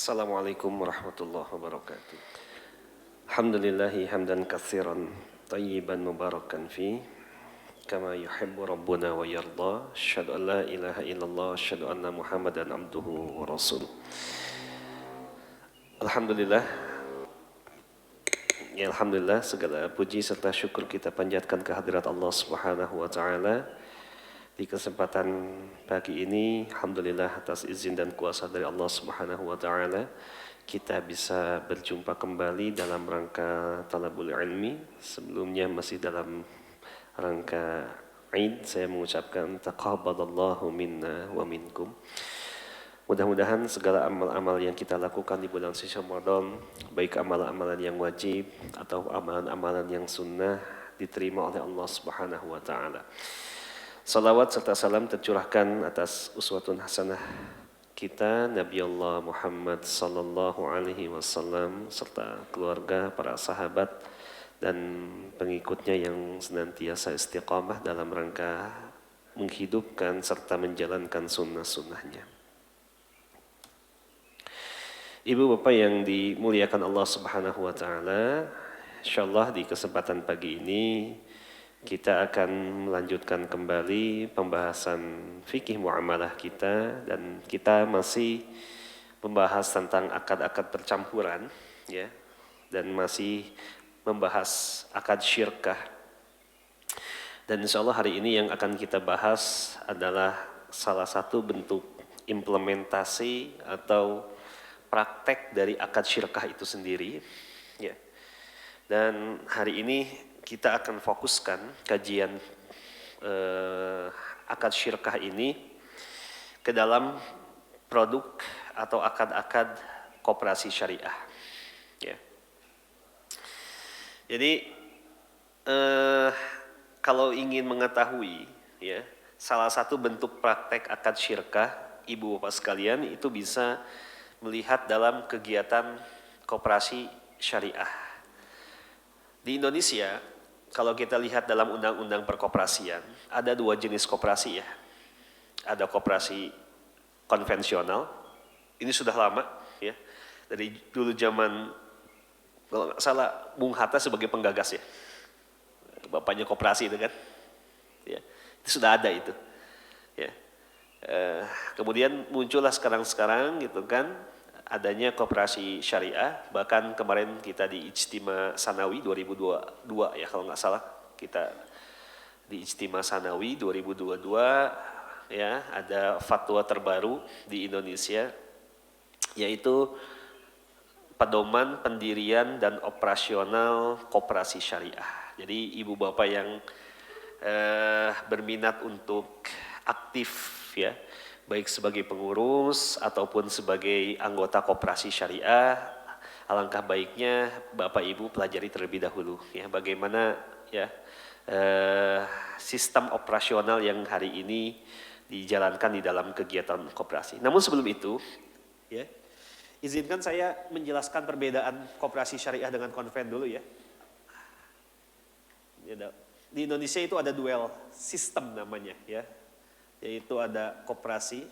Assalamualaikum warahmatullahi wabarakatuh. Alhamdulillahi hamdan katsiran tayyiban mubarakan fi kama yuhibbu rabbuna wa yarda. Asyhadu an la ilaha illallah, asyhadu anna Muhammadan abduhu wa rasuluh. Alhamdulillah. Ya alhamdulillah, segala puji serta syukur kita panjatkan kehadirat Allah Subhanahu wa taala. Di kesempatan pagi ini, alhamdulillah atas izin dan kuasa dari Allah Subhanahu wa taala, kita bisa berjumpa kembali dalam rangka talabul ilmi. Sebelumnya masih dalam rangka Aid, saya mengucapkan taqabbalallahu minna wa minkum. Mudah-mudahan segala amal-amal yang kita lakukan di bulan suci Ramadan, baik amalan-amalan yang wajib atau amalan-amalan yang sunnah, diterima oleh Allah Subhanahu wa taala. Salawat serta salam tercurahkan atas uswatun hasanah kita Nabi Allah Muhammad sallallahu alaihi wasallam serta keluarga, para sahabat dan pengikutnya yang senantiasa istiqamah dalam rangka menghidupkan serta menjalankan sunnah-sunnahnya. Ibu bapak yang dimuliakan Allah Subhanahu wa taala, insyaallah di kesempatan pagi ini kita akan melanjutkan kembali pembahasan fikih muamalah kita, dan kita masih membahas tentang akad-akad percampuran ya, dan masih membahas akad syirkah. Dan insyaallah hari ini yang akan kita bahas adalah salah satu bentuk implementasi atau praktek dari akad syirkah itu sendiri ya. Dan hari ini kita akan fokuskan kajian akad syirkah ini ke dalam produk atau akad-akad koperasi syariah. Ya. Jadi kalau ingin mengetahui ya salah satu bentuk praktek akad syirkah, ibu bapak sekalian, itu bisa melihat dalam kegiatan koperasi syariah. Di Indonesia, kalau kita lihat dalam undang-undang perkoperasian, ada dua jenis koperasi ya. Ada koperasi konvensional, ini sudah lama ya. Dari dulu zaman, kalau nggak salah, Bung Hatta sebagai penggagas ya. Bapaknya koperasi itu kan. Ya, itu sudah ada itu. Ya. Kemudian muncullah sekarang gitu kan, adanya koperasi syariah. Bahkan kemarin kita di Ijtima Sanawi 2022 ya kalau nggak salah, kita di Ijtima Sanawi 2022 ya, ada fatwa terbaru di Indonesia, yaitu pedoman pendirian dan operasional koperasi syariah. Jadi ibu bapak yang berminat untuk aktif ya, baik sebagai pengurus ataupun sebagai anggota koperasi syariah, alangkah baiknya Bapak Ibu pelajari terlebih dahulu ya bagaimana ya sistem operasional yang hari ini dijalankan di dalam kegiatan koperasi. Namun sebelum itu ya, izinkan saya menjelaskan perbedaan koperasi syariah dengan konven dulu ya. Di Indonesia itu ada dual sistem namanya ya, yaitu ada koperasi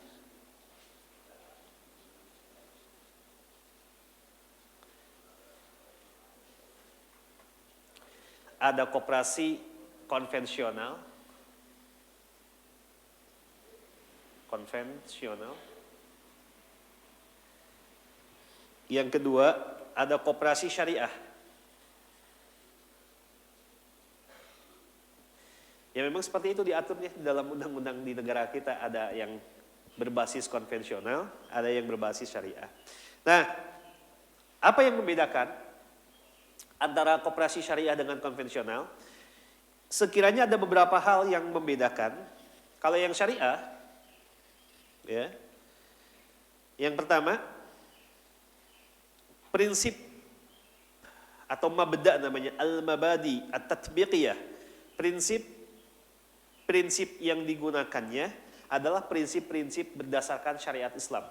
konvensional, yang kedua ada koperasi syariah. Ya memang seperti itu diaturnya di dalam undang-undang di negara kita, ada yang berbasis konvensional, ada yang berbasis syariah. Nah, apa yang membedakan antara koperasi syariah dengan konvensional? Sekiranya ada beberapa hal yang membedakan. Kalau yang syariah, ya, yang pertama, prinsip atau mabda namanya al-mabadi at-tatbiqiyah. Prinsip yang digunakannya adalah prinsip-prinsip berdasarkan syariat Islam.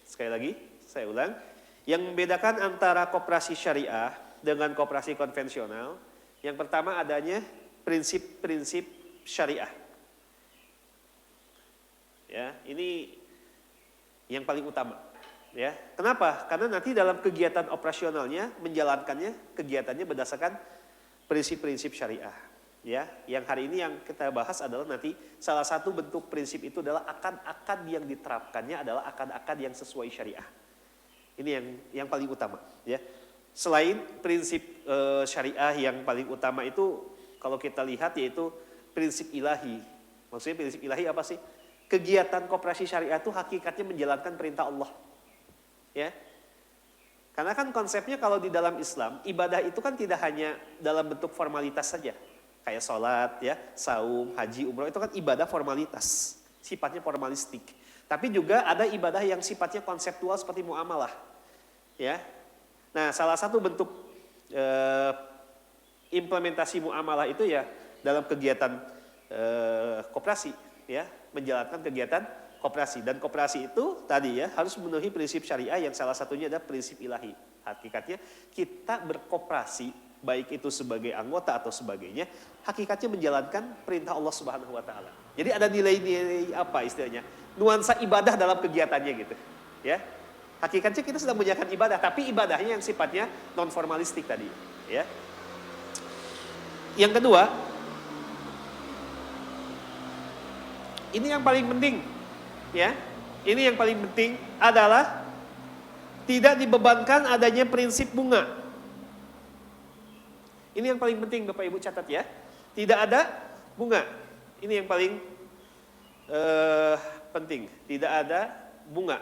Sekali lagi, saya ulang. Yang membedakan antara koperasi syariah dengan koperasi konvensional, yang pertama adanya prinsip-prinsip syariah. Ya, ini yang paling utama. Ya, kenapa? Karena nanti dalam kegiatan operasionalnya, menjalankannya, kegiatannya berdasarkan prinsip-prinsip syariah. Ya, yang hari ini yang kita bahas adalah nanti salah satu bentuk prinsip itu adalah akad-akad yang diterapkannya adalah akad-akad yang sesuai syariah. Ini yang paling utama. Ya, selain prinsip syariah yang paling utama itu, kalau kita lihat yaitu prinsip ilahi. Maksudnya prinsip ilahi apa sih? Kegiatan koperasi syariah itu hakikatnya menjalankan perintah Allah. Ya, karena kan konsepnya kalau di dalam Islam ibadah itu kan tidak hanya dalam bentuk formalitas saja, kayak sholat, ya, saum, haji, umroh itu kan ibadah formalitas, sifatnya formalistik. Tapi juga ada ibadah yang sifatnya konseptual seperti muamalah, ya. Nah, salah satu bentuk implementasi muamalah itu ya dalam kegiatan koperasi, ya, menjalankan kegiatan koperasi. Dan koperasi itu tadi ya harus memenuhi prinsip syariah yang salah satunya adalah prinsip ilahi. Hakikatnya kita berkoperasi baik itu sebagai anggota atau sebagainya, hakikatnya menjalankan perintah Allah Subhanahu wa taala. Jadi ada nilai-nilai apa istilahnya? Nuansa ibadah dalam kegiatannya gitu. Ya. Hakikatnya kita sedang menjalankan ibadah, tapi ibadahnya yang sifatnya non formalistik tadi, ya. Yang kedua, ini yang paling penting. Ya, ini yang paling penting adalah tidak dibebankan adanya prinsip bunga. Ini yang paling penting Bapak Ibu catat ya. Tidak ada bunga. Ini yang paling penting. Tidak ada bunga.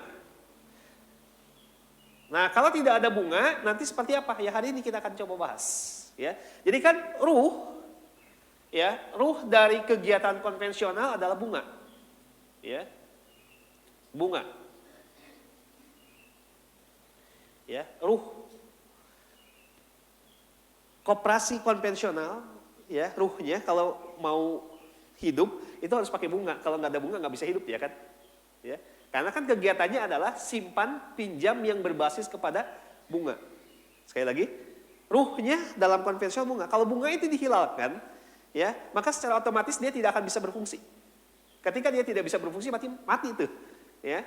Nah, kalau tidak ada bunga, nanti seperti apa? Ya hari ini kita akan coba bahas. Ya, jadi kan ruh dari kegiatan konvensional adalah bunga. Ya. Bunga. Ya, ruh. Koperasi konvensional, ya, ruhnya kalau mau hidup itu harus pakai bunga. Kalau nggak ada bunga nggak bisa hidup, ya kan? Ya. Karena kan kegiatannya adalah simpan pinjam yang berbasis kepada bunga. Sekali lagi, ruhnya dalam konvensional bunga. Kalau bunga itu dihilalkan, ya, maka secara otomatis dia tidak akan bisa berfungsi. Ketika dia tidak bisa berfungsi, mati itu. Ya.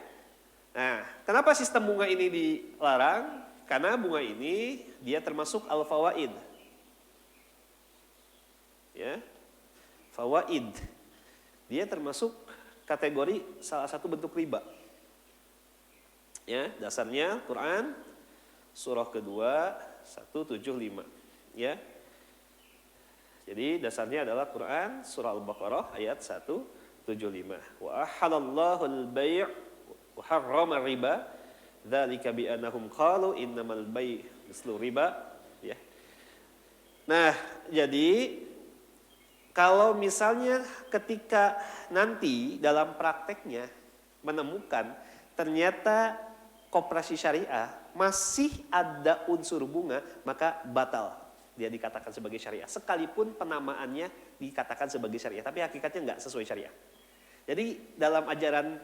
Nah, kenapa sistem bunga ini dilarang? Karena bunga ini dia termasuk al-fawaid. Ya. Fawaid. Dia termasuk kategori salah satu bentuk riba. Ya, dasarnya Quran surah kedua 175. Ya. Jadi dasarnya adalah Quran surah Al-Baqarah ayat 175. Wa ahallallahu al-bai' wa harrama riba dzalika bi annahum qalu innamal bai' mislu riba, ya. Nah, jadi kalau misalnya ketika nanti dalam prakteknya menemukan ternyata koperasi syariah masih ada unsur bunga, maka batal dia dikatakan sebagai syariah. Sekalipun penamaannya dikatakan sebagai syariah, tapi hakikatnya enggak sesuai syariah. Jadi dalam ajaran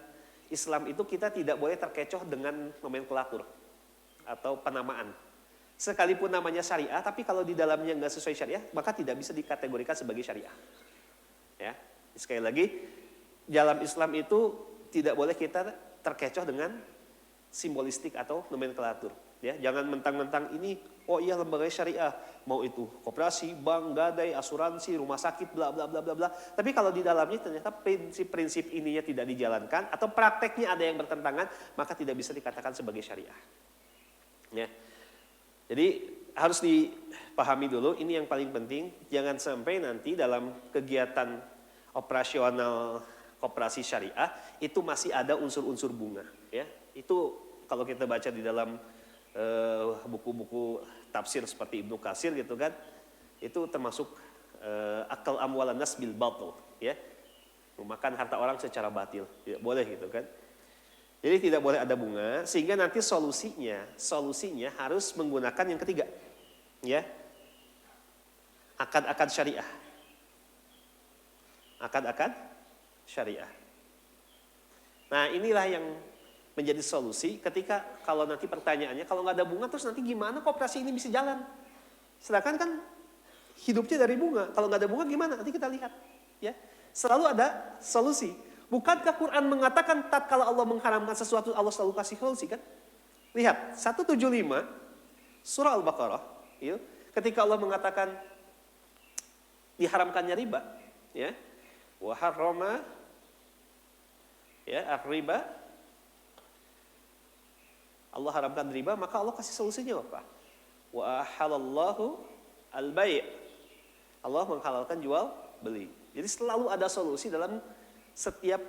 Islam itu kita tidak boleh terkecoh dengan nomenklatur atau penamaan. Sekalipun namanya syariah, tapi kalau di dalamnya nggak sesuai syariah, maka tidak bisa dikategorikan sebagai syariah. Ya, sekali lagi, dalam Islam itu tidak boleh kita terkecoh dengan simbolistik atau nomenklatur. Ya, jangan mentang-mentang ini, oh iya lembaga syariah, mau itu koperasi, bank, gadai, asuransi, rumah sakit, bla bla bla bla bla. Tapi kalau di dalamnya ternyata prinsip-prinsip ininya tidak dijalankan atau prakteknya ada yang bertentangan, maka tidak bisa dikatakan sebagai syariah. Ya. Jadi harus dipahami dulu, ini yang paling penting, jangan sampai nanti dalam kegiatan operasional koperasi syariah itu masih ada unsur-unsur bunga. Ya, itu kalau kita baca di dalam buku-buku tafsir seperti Ibnu Katsir gitu kan, itu termasuk akal amwalan nas bil batil, ya, memakan harta orang secara batil, tidak boleh gitu kan. Jadi tidak boleh ada bunga, sehingga nanti solusinya harus menggunakan yang ketiga, ya, akad-akad syariah, akad-akad syariah. Nah, inilah yang menjadi solusi ketika kalau nanti pertanyaannya, kalau nggak ada bunga terus nanti gimana koperasi ini bisa jalan? Sedangkan kan hidupnya dari bunga. Kalau nggak ada bunga gimana? Nanti kita lihat. Ya, selalu ada solusi. Bukankah Quran mengatakan tatkala Allah mengharamkan sesuatu Allah selalu kasih solusi kan? Lihat 175 surah Al-Baqarah, ya, ketika Allah mengatakan diharamkannya riba, ya, wa harrama ya ar-riba, Allah haramkan riba, maka Allah kasih solusinya apa? Wa ahallallahu al-bai', Allah menghalalkan jual beli. Jadi selalu ada solusi dalam setiap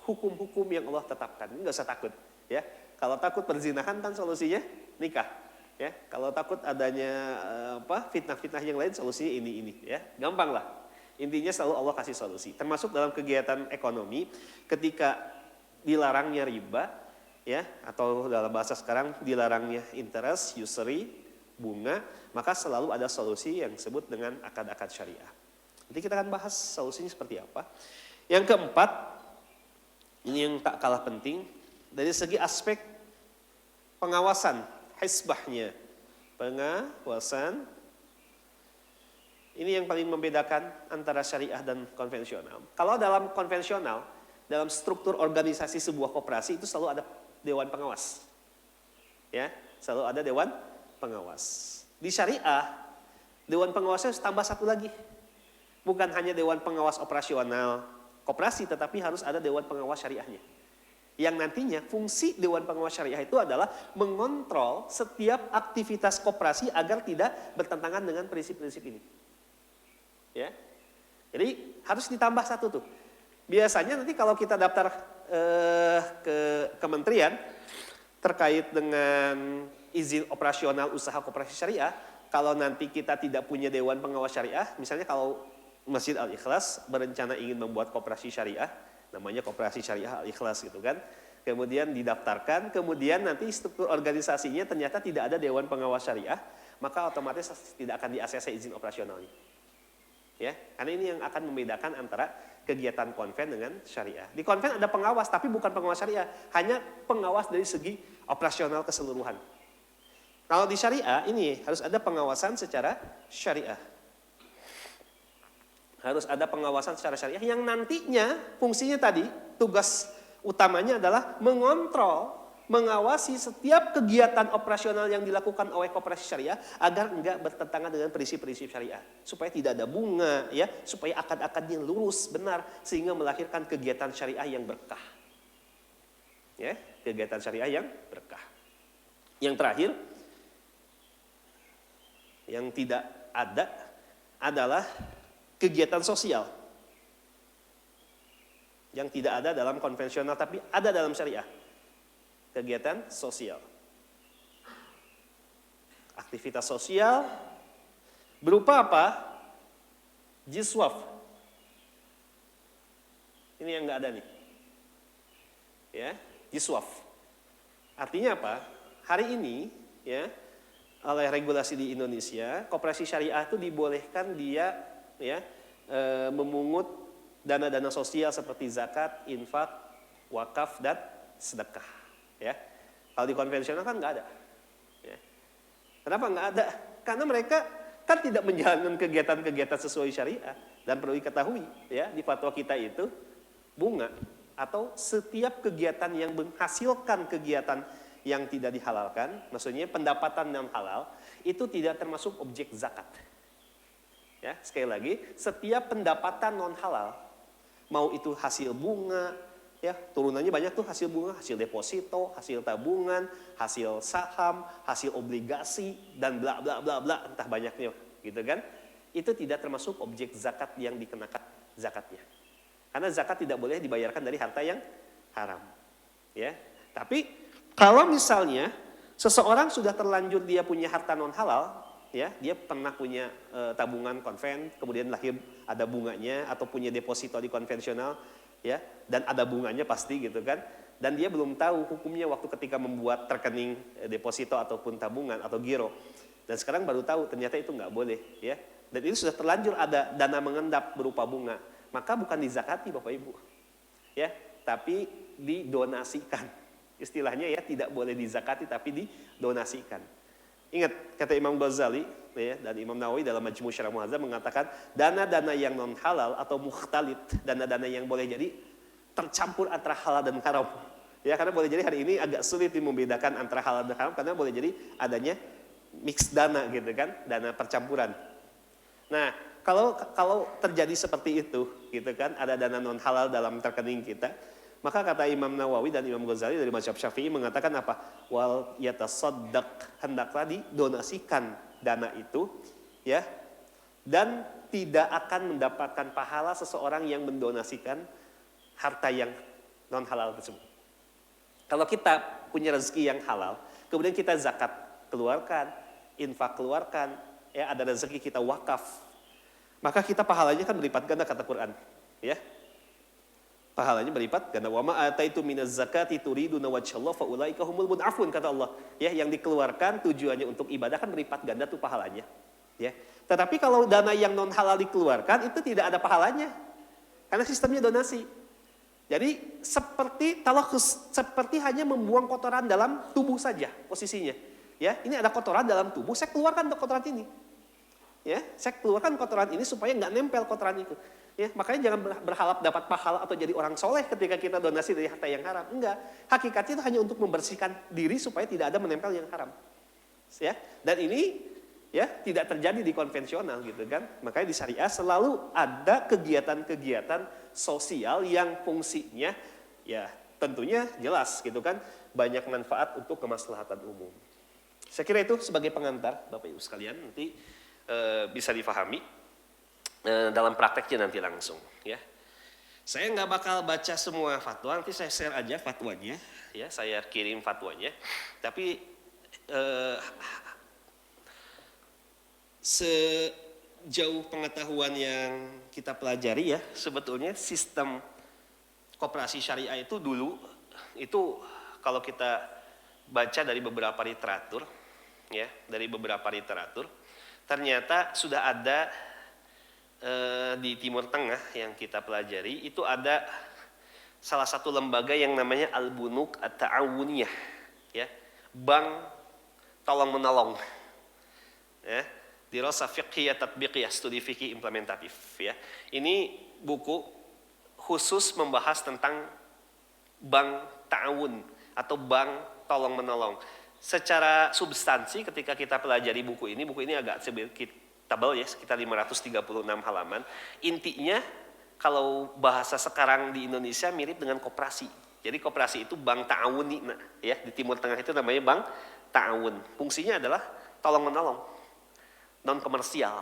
hukum-hukum yang Allah tetapkan. Enggak usah takut, ya. Kalau takut perzinahan kan solusinya nikah, ya. Kalau takut adanya fitnah-fitnah yang lain, solusinya ini, ya. Gampang lah. Intinya selalu Allah kasih solusi. Termasuk dalam kegiatan ekonomi, ketika dilarangnya riba, ya, atau dalam bahasa sekarang dilarangnya interest, usury, bunga, maka selalu ada solusi yang disebut dengan akad-akad syariah. Nanti kita akan bahas solusinya seperti apa. Yang keempat, ini yang tak kalah penting, dari segi aspek pengawasan, hisbahnya, pengawasan, ini yang paling membedakan antara syariah dan konvensional. Kalau dalam konvensional, dalam struktur organisasi sebuah koperasi itu selalu ada dewan pengawas, ya, selalu ada dewan pengawas. Di syariah, dewan pengawasnya harus tambah satu lagi, bukan hanya dewan pengawas operasional koperasi, tetapi harus ada dewan pengawas syariahnya. Yang nantinya fungsi dewan pengawas syariah itu adalah mengontrol setiap aktivitas koperasi agar tidak bertentangan dengan prinsip-prinsip ini. Ya, jadi harus ditambah satu tuh. Biasanya nanti kalau kita daftar ke kementerian terkait dengan izin operasional usaha koperasi syariah, kalau nanti kita tidak punya dewan pengawas syariah, misalnya kalau Masjid Al-Ikhlas berencana ingin membuat koperasi syariah, namanya koperasi syariah Al-Ikhlas gitu kan, kemudian didaftarkan, kemudian nanti struktur organisasinya ternyata tidak ada dewan pengawas syariah, maka otomatis tidak akan di-ACC izin operasionalnya. Ya, karena ini yang akan membedakan antara kegiatan konven dengan syariah. Di konven ada pengawas, tapi bukan pengawas syariah, hanya pengawas dari segi operasional keseluruhan. Kalau di syariah ini harus ada pengawasan secara syariah. Harus ada pengawasan secara syariah yang nantinya fungsinya tadi, tugas utamanya adalah mengontrol, mengawasi setiap kegiatan operasional yang dilakukan oleh koperasi syariah agar enggak bertentangan dengan prinsip-prinsip syariah. Supaya tidak ada bunga, ya, supaya akad-akadnya lurus, benar, sehingga melahirkan kegiatan syariah yang berkah. Ya, kegiatan syariah yang berkah. Yang terakhir, yang tidak ada adalah kegiatan sosial. Yang tidak ada dalam konvensional tapi ada dalam syariah. Kegiatan sosial. Aktivitas sosial berupa apa? Jiswaf. Ini yang nggak ada nih. Ya, jiswaf. Artinya apa? Hari ini, ya, oleh regulasi di Indonesia, koperasi syariah itu dibolehkan dia, ya, memungut dana-dana sosial seperti zakat, infak, wakaf, dan sedekah. Ya, kalau di konvensional kan nggak ada. Ya. Kenapa nggak ada? Karena mereka kan tidak menjalankan kegiatan-kegiatan sesuai syariah. Dan perlu diketahui, ya, di fatwa kita itu bunga atau setiap kegiatan yang menghasilkan kegiatan yang tidak dihalalkan, maksudnya pendapatan non halal, itu tidak termasuk objek zakat. Ya, sekali lagi, setiap pendapatan non halal, mau itu hasil bunga, ya, turunannya banyak tuh, hasil bunga, hasil deposito, hasil tabungan, hasil saham, hasil obligasi, dan bla bla bla bla, entah banyaknya, gitu kan? Itu tidak termasuk objek zakat yang dikenakan zakatnya. Karena zakat tidak boleh dibayarkan dari harta yang haram. Ya, tapi kalau misalnya seseorang sudah terlanjur dia punya harta non halal, ya, dia pernah punya tabungan konven, kemudian lahir ada bunganya, atau punya deposito di konvensional, ya, dan ada bunganya pasti gitu kan, dan dia belum tahu hukumnya waktu ketika membuat rekening deposito ataupun tabungan atau giro, dan sekarang baru tahu ternyata itu nggak boleh, ya, dan itu sudah terlanjur ada dana mengendap berupa bunga, maka bukan dizakati Bapak Ibu, ya, tapi didonasikan. Istilahnya, ya, tidak boleh dizakati tapi didonasikan. Ingat kata Imam Ghazali, ya, dan Imam Nawawi dalam Majmu' Syarah Muhadzab mengatakan dana-dana yang non halal atau mukhtalit, dana-dana yang boleh jadi tercampur antara halal dan haram, Ya, karena boleh jadi hari ini agak sulit membedakan antara halal dan haram karena boleh jadi adanya mix dana gitu kan, dana percampuran. Nah, kalau terjadi seperti itu gitu kan, ada dana non halal dalam rekening kita, maka kata Imam Nawawi dan Imam Ghazali dari mazhab Syafi'i mengatakan apa? Wal yatasaddaq, hendaklah didonasikan dana itu ya, dan tidak akan mendapatkan pahala seseorang yang mendonasikan harta yang non halal tersebut. Kalau kita punya rezeki yang halal, kemudian kita zakat keluarkan, infak keluarkan, ya ada rezeki kita wakaf, maka kita pahalanya kan berlipat ganda kata Quran, ya. Pahalanya berlipat ganda. Wa ma ataitu minaz zakati turiduna wajhallah fa ulaika humul mud'afun kata Allah. Ya, yang dikeluarkan tujuannya untuk ibadah kan berlipat ganda tuh pahalanya, ya. Tetapi kalau dana yang non halal dikeluarkan itu tidak ada pahalanya. Karena sistemnya donasi. Jadi seperti hanya membuang kotoran dalam tubuh saja posisinya. Ya, ini ada kotoran dalam tubuh, saya keluarkan kotoran ini. Ya, saya keluarkan kotoran ini supaya nggak nempel kotoran itu. Ya, makanya jangan berharap dapat pahala atau jadi orang soleh ketika kita donasi dari harta yang haram. Enggak, hakikatnya itu hanya untuk membersihkan diri supaya tidak ada menempel yang haram. Ya, dan ini ya tidak terjadi di konvensional gitu kan. Makanya di syariah selalu ada kegiatan-kegiatan sosial yang fungsinya ya tentunya jelas gitu kan, banyak manfaat untuk kemaslahatan umum. Saya kira itu sebagai pengantar Bapak Ibu sekalian, nanti bisa difahami dalam prakteknya nanti langsung ya. Saya nggak bakal baca semua fatwa, nanti saya share aja fatwanya ya, saya kirim fatwanya. Tapi sejauh pengetahuan yang kita pelajari ya, sebetulnya sistem koperasi syariah itu dulu, itu kalau kita baca dari beberapa literatur, ya, dari beberapa literatur, ternyata sudah ada di Timur Tengah yang kita pelajari, itu ada salah satu lembaga yang namanya Al-Bunuk At-Ta'awuniyah, ya, bank tolong menolong, ya. Dirasa fiqhiyah tatbiqiyah, studi fikih implementatif ya. Ini buku khusus membahas tentang bank ta'awun atau bank tolong menolong. Secara substansi ketika kita pelajari buku ini agak sedikit tebal ya, sekitar 536 halaman. Intinya kalau bahasa sekarang di Indonesia mirip dengan koperasi. Jadi koperasi itu bank ta'awun ya, di Timur Tengah itu namanya bank ta'awun. Fungsinya adalah tolong menolong, non komersial,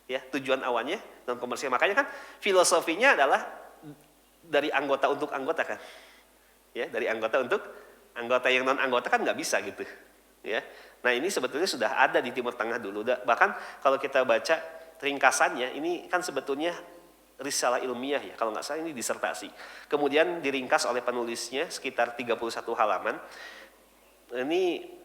ya, tujuan awalnya non komersial. Makanya kan filosofinya adalah dari anggota untuk anggota kan, ya, dari anggota untuk anggota, yang non anggota kan nggak bisa gitu, ya. Nah ini sebetulnya sudah ada di Timur Tengah dulu. Bahkan kalau kita baca ringkasannya, ini kan sebetulnya risalah ilmiah ya, kalau nggak salah ini disertasi. Kemudian diringkas oleh penulisnya sekitar 31 halaman. Ini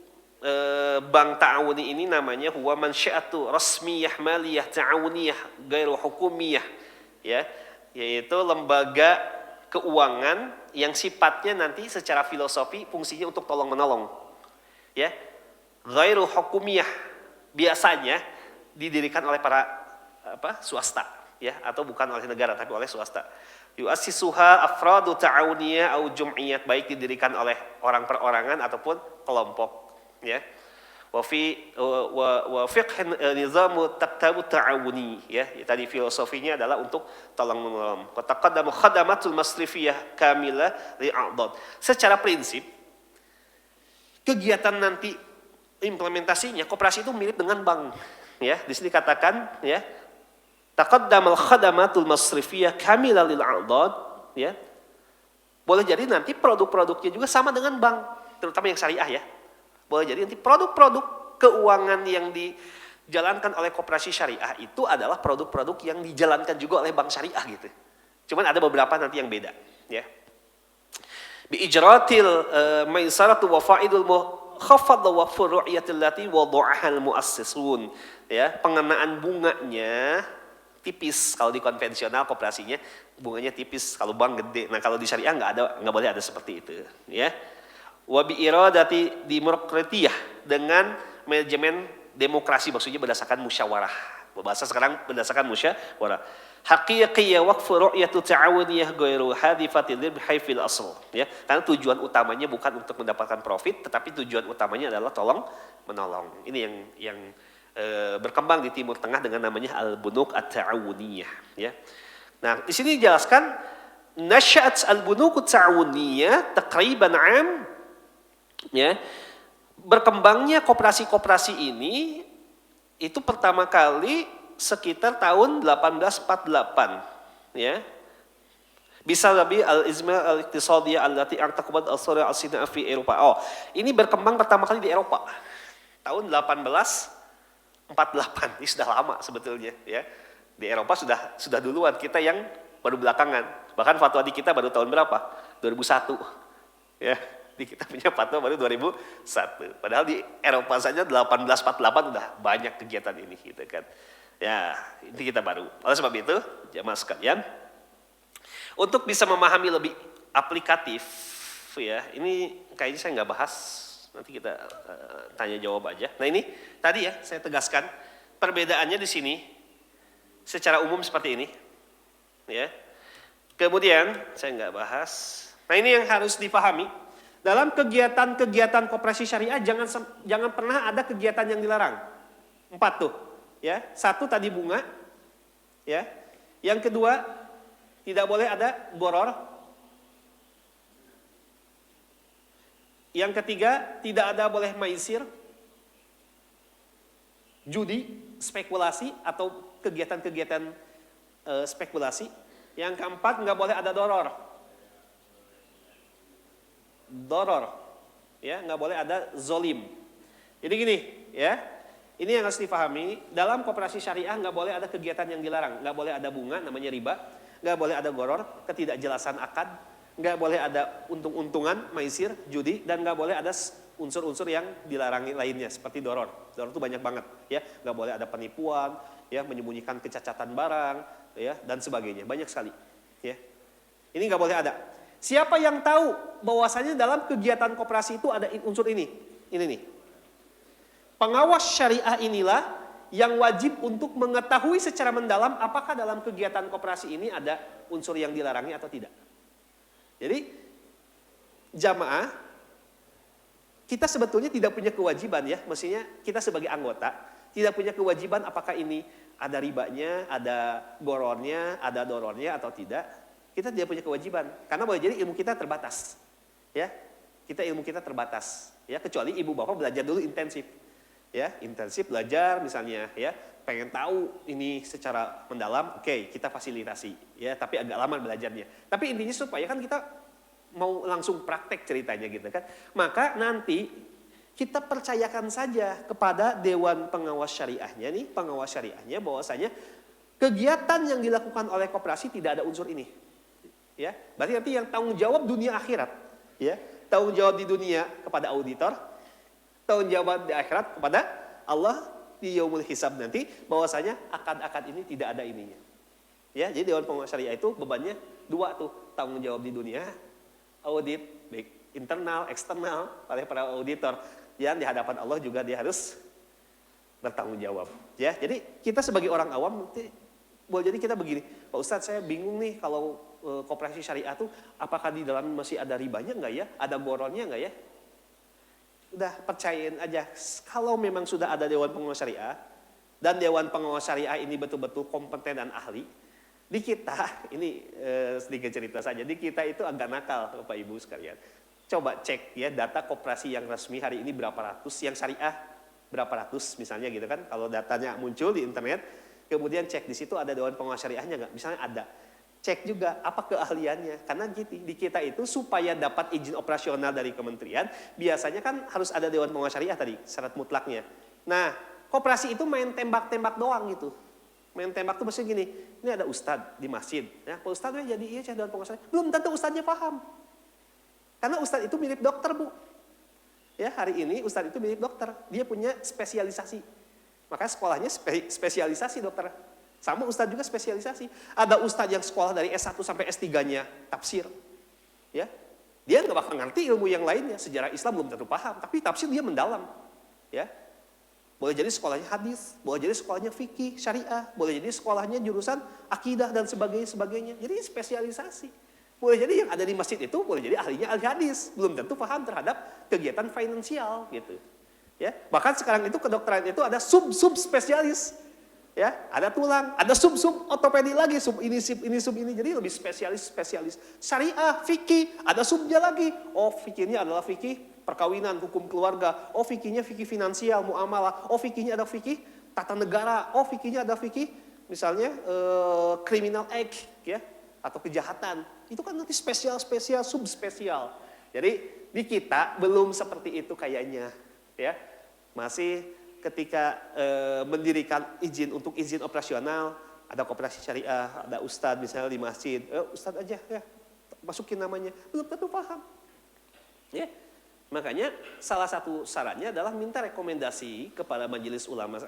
bank ta'awuni ini namanya huwa mansya'atu rasmiyah maliyah ta'awuniyah gairu hukumiyah, ya, yaitu lembaga keuangan yang sifatnya nanti secara filosofi fungsinya untuk tolong menolong, ya, gairu hukumiyah, biasanya didirikan oleh para swasta ya, atau bukan oleh negara tapi oleh swasta. Yu'assisuha afradu ta'awuniyah au jum'iyat, baik didirikan oleh orang perorangan ataupun kelompok, ya. Wa fiqh nizamu taktabu ta'awuni, ya, tadi filosofinya adalah untuk tolong menolong. Wa taqaddamu khadamatul masrifiyah kamilah li'a'dad. Secara prinsip kegiatan nanti implementasinya koperasi itu mirip dengan bank, ya. Di sini dikatakan, ya, taqaddamal khadamatul masrifiyah kamilah li'a'dad, ya. Boleh jadi nanti produk-produknya juga sama dengan bank, terutama yang syariah ya. Boleh jadi nanti produk-produk keuangan yang dijalankan oleh koperasi syariah itu adalah produk-produk yang dijalankan juga oleh bank syariah gitu. Cuman ada beberapa nanti yang beda, ya. Bi ijratil maisaratu wa fa'idul mukhaffad wa furu'iyatil lati wada'ahal muassisun, ya. Pengenaan bunganya tipis kalau di konvensional koperasinya bunganya tipis, kalau bank gede. Nah, kalau di syariah nggak boleh ada seperti itu, ya. Wa bi iradati demokratiyah, dengan manajemen demokrasi, maksudnya berdasarkan musyawarah. Bahasa sekarang berdasarkan musyawarah. Haqiqiyah waqfu ru'yatu ta'awuniyah ghairu hadifatil haifil asl, ya. Karena tujuan utamanya bukan untuk mendapatkan profit, tetapi tujuan utamanya adalah tolong menolong. Ini yang berkembang di Timur Tengah dengan namanya al-bunuk at-ta'awuniyah, ya. Nah, di sini dijelaskan nasya'at al-bunuk at-ta'awuniyah taqriban 'am, ya. Berkembangnya koperasi-koperasi ini itu pertama kali sekitar tahun 1848, ya. Bisa lebih al-izma al-iqtisadiyah allati i'taqabat al-sura al-sina fi Eropa. Oh, ini berkembang pertama kali di Eropa. Tahun 1848. Ini sudah lama sebetulnya, ya. Di Eropa sudah duluan, kita yang baru belakangan. Bahkan fatwa di kita baru tahun berapa? 2001. Ya. Di kita punya fatwa baru 2001. Padahal di Eropa saja 1848 udah banyak kegiatan ini gitu kan. Ya, ini kita baru. Oleh sebab itu, jamaah sekalian, untuk bisa memahami lebih aplikatif, ya, ini kayaknya saya nggak bahas, nanti kita tanya jawab aja. Nah ini tadi ya saya tegaskan perbedaannya di sini secara umum seperti ini, ya. Kemudian saya nggak bahas. Nah ini yang harus dipahami dalam kegiatan-kegiatan koperasi syariah, jangan pernah ada kegiatan yang dilarang. 4 tuh. Ya, 1 tadi bunga, ya. Yang kedua, tidak boleh ada boror. Yang ketiga, tidak ada boleh maisir, judi, spekulasi atau kegiatan-kegiatan spekulasi. Yang keempat, nggak boleh ada doror, ya, nggak boleh ada zolim. Jadi gini, ya. Ini yang harus difahami, dalam koperasi syariah nggak boleh ada kegiatan yang dilarang. Nggak boleh ada bunga, namanya riba. Nggak boleh ada goror, ketidakjelasan akad. Nggak boleh ada untung-untungan, maisir, judi. Dan nggak boleh ada unsur-unsur yang dilarangi lainnya, seperti doror. Doror itu banyak banget, ya. Nggak boleh ada penipuan, ya, menyembunyikan kecacatan barang, ya, dan sebagainya. Banyak sekali, ya. Ini nggak boleh ada. Siapa yang tahu bahwasanya dalam kegiatan koperasi itu ada unsur ini? Ini nih. Pengawas syariah inilah yang wajib untuk mengetahui secara mendalam apakah dalam kegiatan koperasi ini ada unsur yang dilarangi atau tidak. Jadi jamaah, kita sebetulnya tidak punya kewajiban, ya, mestinya kita sebagai anggota tidak punya kewajiban apakah ini ada ribanya, ada gorornya, ada dorornya atau tidak. Kita tidak punya kewajiban karena boleh jadi ilmu kita terbatas, ya. Ilmu kita terbatas, ya, kecuali ibu bapak belajar dulu intensif. Ya, intensif belajar misalnya, ya, pengen tahu ini secara mendalam, oke, kita fasilitasi, ya, tapi agak lama belajarnya. Tapi intinya supaya kan kita mau langsung praktek ceritanya gitu kan. Maka nanti kita percayakan saja kepada Dewan Pengawas Syariahnya nih, pengawas syariahnya bahwasanya kegiatan yang dilakukan oleh koperasi tidak ada unsur ini. Ya, berarti nanti yang tanggung jawab dunia akhirat, ya, tanggung jawab di dunia kepada auditor, tanggung jawab di akhirat kepada Allah di yaumul hisab nanti, bahwasanya akad-akad ini tidak ada ininya. Ya, jadi Dewan Pengawas Syariah itu bebannya 2 tuh, tanggung jawab di dunia, audit, baik internal, eksternal, oleh para auditor. Yang di hadapan Allah juga dia harus bertanggung jawab. Ya, jadi kita sebagai orang awam, boleh jadi kita begini, Pak Ustadz saya bingung nih kalau koperasi syariah tuh apakah di dalam masih ada ribanya nggak ya, ada borolnya nggak ya? Udah percayain aja, kalau memang sudah ada Dewan Pengawas Syariah, dan Dewan Pengawas Syariah ini betul-betul kompeten dan ahli, di kita, ini sedikit cerita saja, di kita itu agak nakal Bapak Ibu sekalian. Coba cek ya data koperasi yang resmi hari ini berapa ratus, yang syariah berapa ratus misalnya gitu kan, kalau datanya muncul di internet, kemudian cek di situ ada Dewan Pengawas Syariahnya nggak, misalnya ada. Cek juga apa keahliannya, karena di kita itu supaya dapat izin operasional dari kementerian, biasanya kan harus ada Dewan Pengawas Syariah tadi, syarat mutlaknya. Nah, koperasi itu main tembak-tembak doang gitu. Main tembak tuh maksudnya gini, ini ada ustadz di masjid, ya, Pak Ustadznya jadi iya Dewan Pengawas Syariah, belum tentu ustadznya paham. Karena ustadz itu mirip dokter, Bu. Ya, hari ini ustadz itu mirip dokter, dia punya spesialisasi. Makanya sekolahnya spesialisasi dokter. Sama ustadz juga spesialisasi. Ada ustadz yang sekolah dari S1 sampai S3-nya tafsir. Ya. Dia nggak bakal ngerti ilmu yang lainnya. Sejarah Islam belum tentu paham, tapi tafsir dia mendalam. Ya. boleh jadi sekolahnya hadis, boleh jadi sekolahnya fikih, syariah, boleh jadi sekolahnya jurusan akidah dan sebagainya. Jadi spesialisasi. Boleh jadi yang ada di masjid itu boleh jadi ahlinya ahli hadis, belum tentu paham terhadap kegiatan finansial gitu. Ya, bahkan sekarang itu kedokteran itu ada sub spesialis. Ya, ada tulang, ada sub ortopedi lagi, sub ini, jadi lebih spesialis. Syariah, fikih, ada subnya lagi. Oh, fikihnya adalah fikih perkawinan, hukum keluarga. Oh, fikihnya fikih finansial, muamalah. Oh, fikihnya ada fikih tata negara. Oh, fikihnya ada fikih misalnya criminal act, ya, atau kejahatan. Itu kan nanti spesial, subspesial. Jadi di kita belum seperti itu kayaknya, ya. Masih ketika mendirikan untuk izin operasional, ada koperasi syariah, ada ustadz misalnya di masjid, ustadz aja ya, masukin namanya, belum tentu paham. Ya, makanya salah satu sarannya adalah minta rekomendasi kepada Majelis Ulama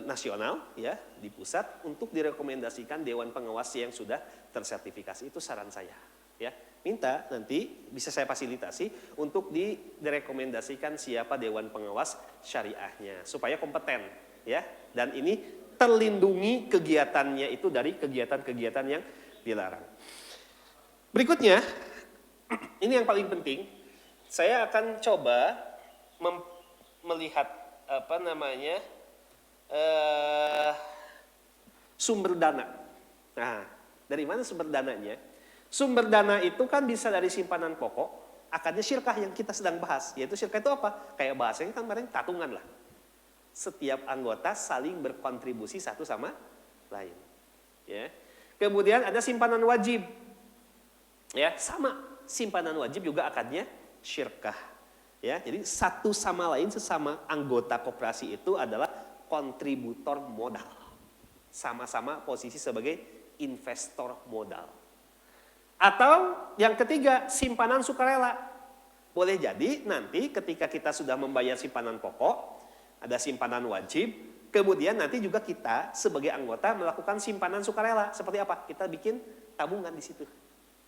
Nasional ya di pusat untuk direkomendasikan Dewan Pengawas yang sudah tersertifikasi. Itu saran saya. Ya, minta nanti bisa saya fasilitasi untuk direkomendasikan siapa Dewan Pengawas Syariahnya supaya kompeten ya, dan ini terlindungi kegiatannya itu dari kegiatan-kegiatan yang dilarang. Berikutnya, ini yang paling penting, saya akan coba melihat sumber dana. Nah, dari mana sumber dananya? Sumber dana itu kan bisa dari simpanan pokok, akadnya syirkah yang kita sedang bahas. Yaitu syirkah itu apa? Kayak bahasanya kan kemarin tatungan lah. Setiap anggota saling berkontribusi satu sama lain. Ya. Kemudian ada simpanan wajib. Ya, sama. Simpanan wajib juga akadnya syirkah. Ya, jadi satu sama lain sesama anggota koperasi itu adalah kontributor modal. Sama-sama posisi sebagai investor modal. Atau yang ketiga, simpanan sukarela. Boleh jadi nanti ketika kita sudah membayar simpanan pokok, ada simpanan wajib, kemudian nanti juga kita sebagai anggota melakukan simpanan sukarela. Seperti apa? Kita bikin tabungan di situ.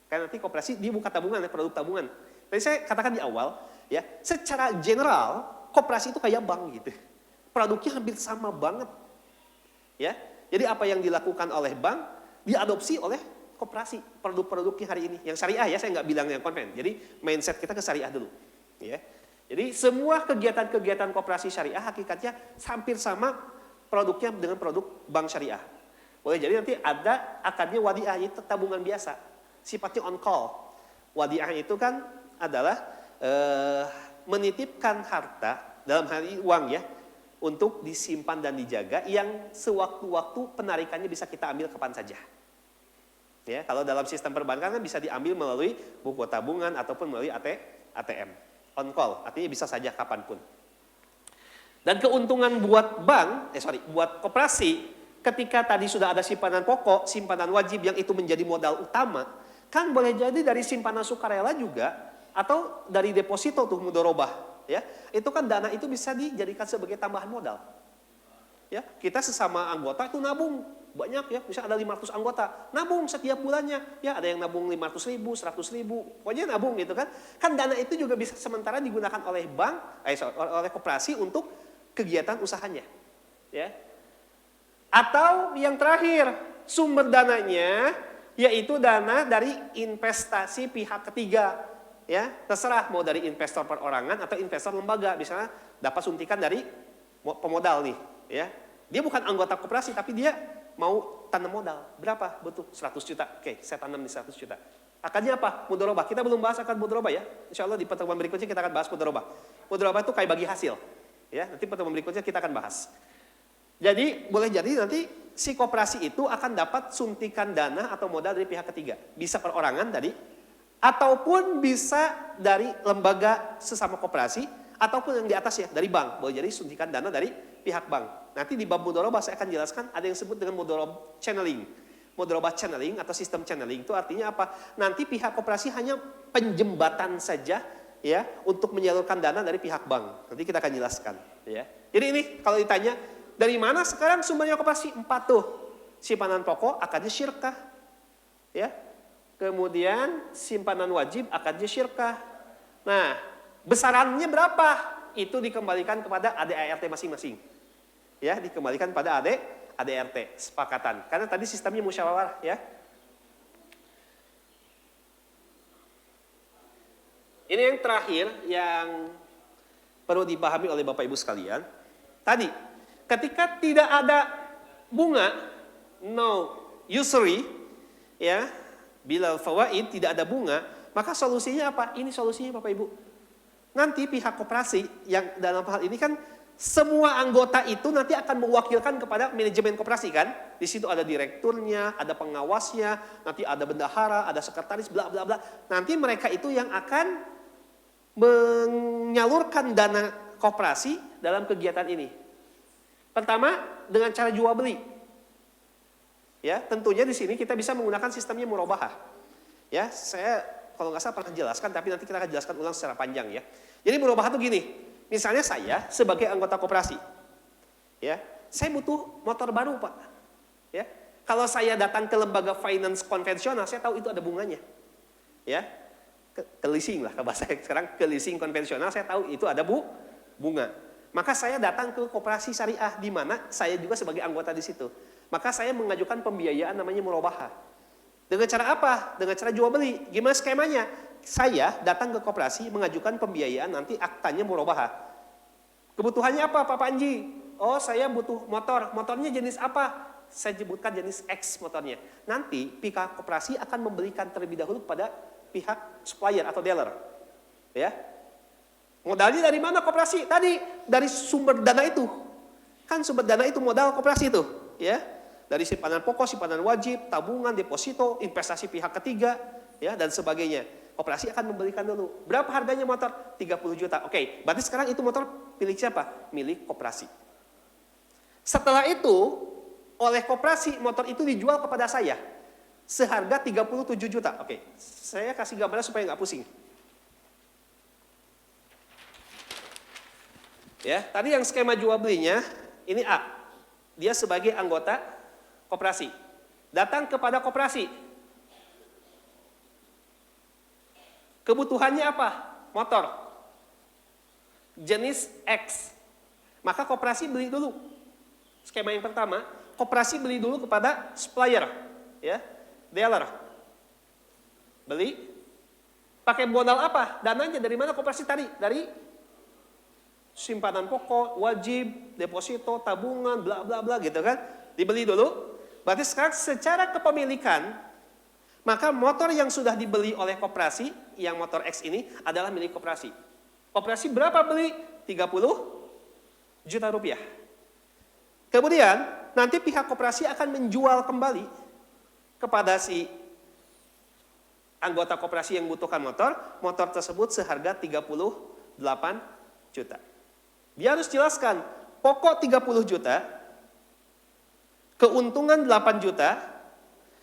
Karena nanti koperasi dia buka tabungan, produk tabungan. Tadi saya katakan di awal, ya, secara general koperasi itu kayak bank gitu. Produknya hampir sama banget. Ya. Jadi apa yang dilakukan oleh bank diadopsi oleh koperasi, produk-produknya hari ini. Yang syariah ya, saya nggak bilang yang konven. Jadi mindset kita ke syariah dulu. Ya. Jadi semua kegiatan-kegiatan koperasi syariah hakikatnya hampir sama produknya dengan produk bank syariah. Boleh jadi nanti ada akadnya wadiah, itu tabungan biasa. Sifatnya on call. Wadiah itu kan adalah menitipkan harta, dalam hal ini uang ya, untuk disimpan dan dijaga yang sewaktu-waktu penarikannya bisa kita ambil kapan saja. Ya, kalau dalam sistem perbankan kan bisa diambil melalui buku tabungan ataupun melalui ATM. On call, artinya bisa saja kapanpun. Dan keuntungan buat buat koperasi, ketika tadi sudah ada simpanan pokok, simpanan wajib yang itu menjadi modal utama, kan boleh jadi dari simpanan sukarela juga, atau dari deposito tuh mudorobah. Ya, itu kan dana itu bisa dijadikan sebagai tambahan modal. Ya, kita sesama anggota itu nabung. Banyak ya, misalnya ada 500 anggota, nabung setiap bulannya. Ya, ada yang nabung 500.000, 100.000, pokoknya nabung gitu kan. Kan dana itu juga bisa sementara digunakan oleh oleh koperasi untuk kegiatan usahanya. Ya. Atau yang terakhir, sumber dananya yaitu dana dari investasi pihak ketiga. Ya, terserah mau dari investor perorangan atau investor lembaga, misalnya dapat suntikan dari pemodal nih, ya. Dia bukan anggota koperasi tapi dia mau tanam modal. Berapa? Butuh 100 juta. Oke, saya tanam di 100 juta. Akadnya apa? Mudorobah. Kita belum bahas akad mudorobah ya. Insya Allah di pertemuan berikutnya kita akan bahas mudorobah. Mudorobah itu kayak bagi hasil. Ya, nanti pertemuan berikutnya kita akan bahas. Jadi, boleh jadi nanti si koperasi itu akan dapat suntikan dana atau modal dari pihak ketiga. Bisa perorangan tadi, ataupun bisa dari lembaga sesama koperasi, ataupun yang di atas ya, dari bank. Boleh jadi suntikan dana dari pihak bank. Nanti di bab mudorobah saya akan jelaskan ada yang disebut dengan mudorobah channeling. Mudorobah channeling atau sistem channeling itu artinya apa? Nanti pihak koperasi hanya penjembatan saja ya untuk menyalurkan dana dari pihak bank. Nanti kita akan jelaskan ya. Jadi ini kalau ditanya dari mana sekarang sumbernya koperasi? 4 tuh. Simpanan pokok akadnya syirkah. Ya. Kemudian simpanan wajib akadnya syirkah. Nah, besarannya berapa? itu dikembalikan kepada ADART masing-masing. Ya, dikembalikan pada ADART, sepakatan. Karena tadi sistemnya musyawarah, ya. Ini yang terakhir yang perlu dipahami oleh Bapak Ibu sekalian. Tadi, ketika tidak ada bunga, no usury, ya, bila fawaid tidak ada bunga, maka solusinya apa? Ini solusinya Bapak Ibu. Nanti pihak koperasi yang dalam hal ini kan semua anggota itu nanti akan mewakilkan kepada manajemen koperasi kan? Di situ ada direkturnya, ada pengawasnya, nanti ada bendahara, ada sekretaris, bla bla bla. Nanti mereka itu yang akan menyalurkan dana koperasi dalam kegiatan ini. Pertama dengan cara jual beli. Ya, tentunya di sini kita bisa menggunakan sistemnya murabahah. Ya, saya kalau nggak salah pernah jelaskan, tapi nanti kita akan jelaskan ulang secara panjang ya. Jadi murabahah itu gini, misalnya saya sebagai anggota koperasi, ya, saya butuh motor baru Pak. Ya, kalau saya datang ke lembaga finance konvensional, saya tahu itu ada bunganya. Ya, ke leasing lah, ke bahasa sekarang ke leasing konvensional, saya tahu itu ada bunga. Maka saya datang ke koperasi syariah di mana saya juga sebagai anggota di situ. Maka saya mengajukan pembiayaan namanya murabahah. Dengan cara apa? Dengan cara jual beli. Gimana skemanya? Saya datang ke koperasi mengajukan pembiayaan, nanti aktanya murabahah. Kebutuhannya apa Pak Panji? Oh, saya butuh motor. Motornya jenis apa? Saya sebutkan jenis X motornya. Nanti pihak koperasi akan memberikan terlebih dahulu pada pihak supplier atau dealer. Ya. Modalnya dari mana koperasi? Tadi dari sumber dana itu. Kan sumber dana itu modal koperasi itu, ya. Dari simpanan pokok, simpanan wajib, tabungan, deposito, investasi pihak ketiga, ya, dan sebagainya. Koperasi akan memberikan dulu. Berapa harganya motor? 30 juta. Oke, berarti sekarang itu motor milik siapa? Milik koperasi. Setelah itu, oleh koperasi motor itu dijual kepada saya seharga 37 juta. Oke, saya kasih gambarnya supaya nggak pusing. Ya, tadi yang skema jual belinya ini A. Dia sebagai anggota koperasi. Datang kepada koperasi. Kebutuhannya apa? Motor. Jenis X. Maka koperasi beli dulu. Skema yang pertama, koperasi beli dulu kepada supplier, ya, dealer. Beli. Pakai modal apa? Dananya dari mana koperasi tadi? Dari simpanan pokok, wajib, deposito, tabungan, bla bla bla gitu kan. Dibeli dulu. Berarti sekarang secara kepemilikan, maka motor yang sudah dibeli oleh koperasi, yang motor X ini adalah milik koperasi. Koperasi berapa beli? 30 juta rupiah. Kemudian nanti pihak koperasi akan menjual kembali kepada si anggota koperasi yang membutuhkan motor. Motor tersebut seharga 38 juta. Dia harus jelaskan, pokok 30 juta, keuntungan 8 juta,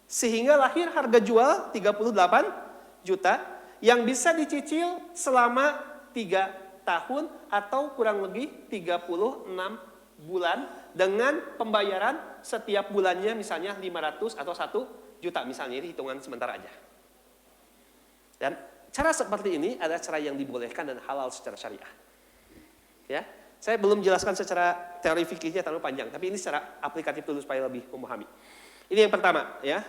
sehingga lahir harga jual 38 juta yang bisa dicicil selama 3 tahun atau kurang lebih 36 bulan dengan pembayaran setiap bulannya misalnya 500 atau 1 juta misalnya, ini hitungan sementara aja. Dan cara seperti ini adalah cara yang dibolehkan dan halal secara syariah. Ya. Saya belum jelaskan secara teori fikihnya terlalu panjang, tapi ini secara aplikatif dulu supaya lebih memahami. Ini yang pertama, ya.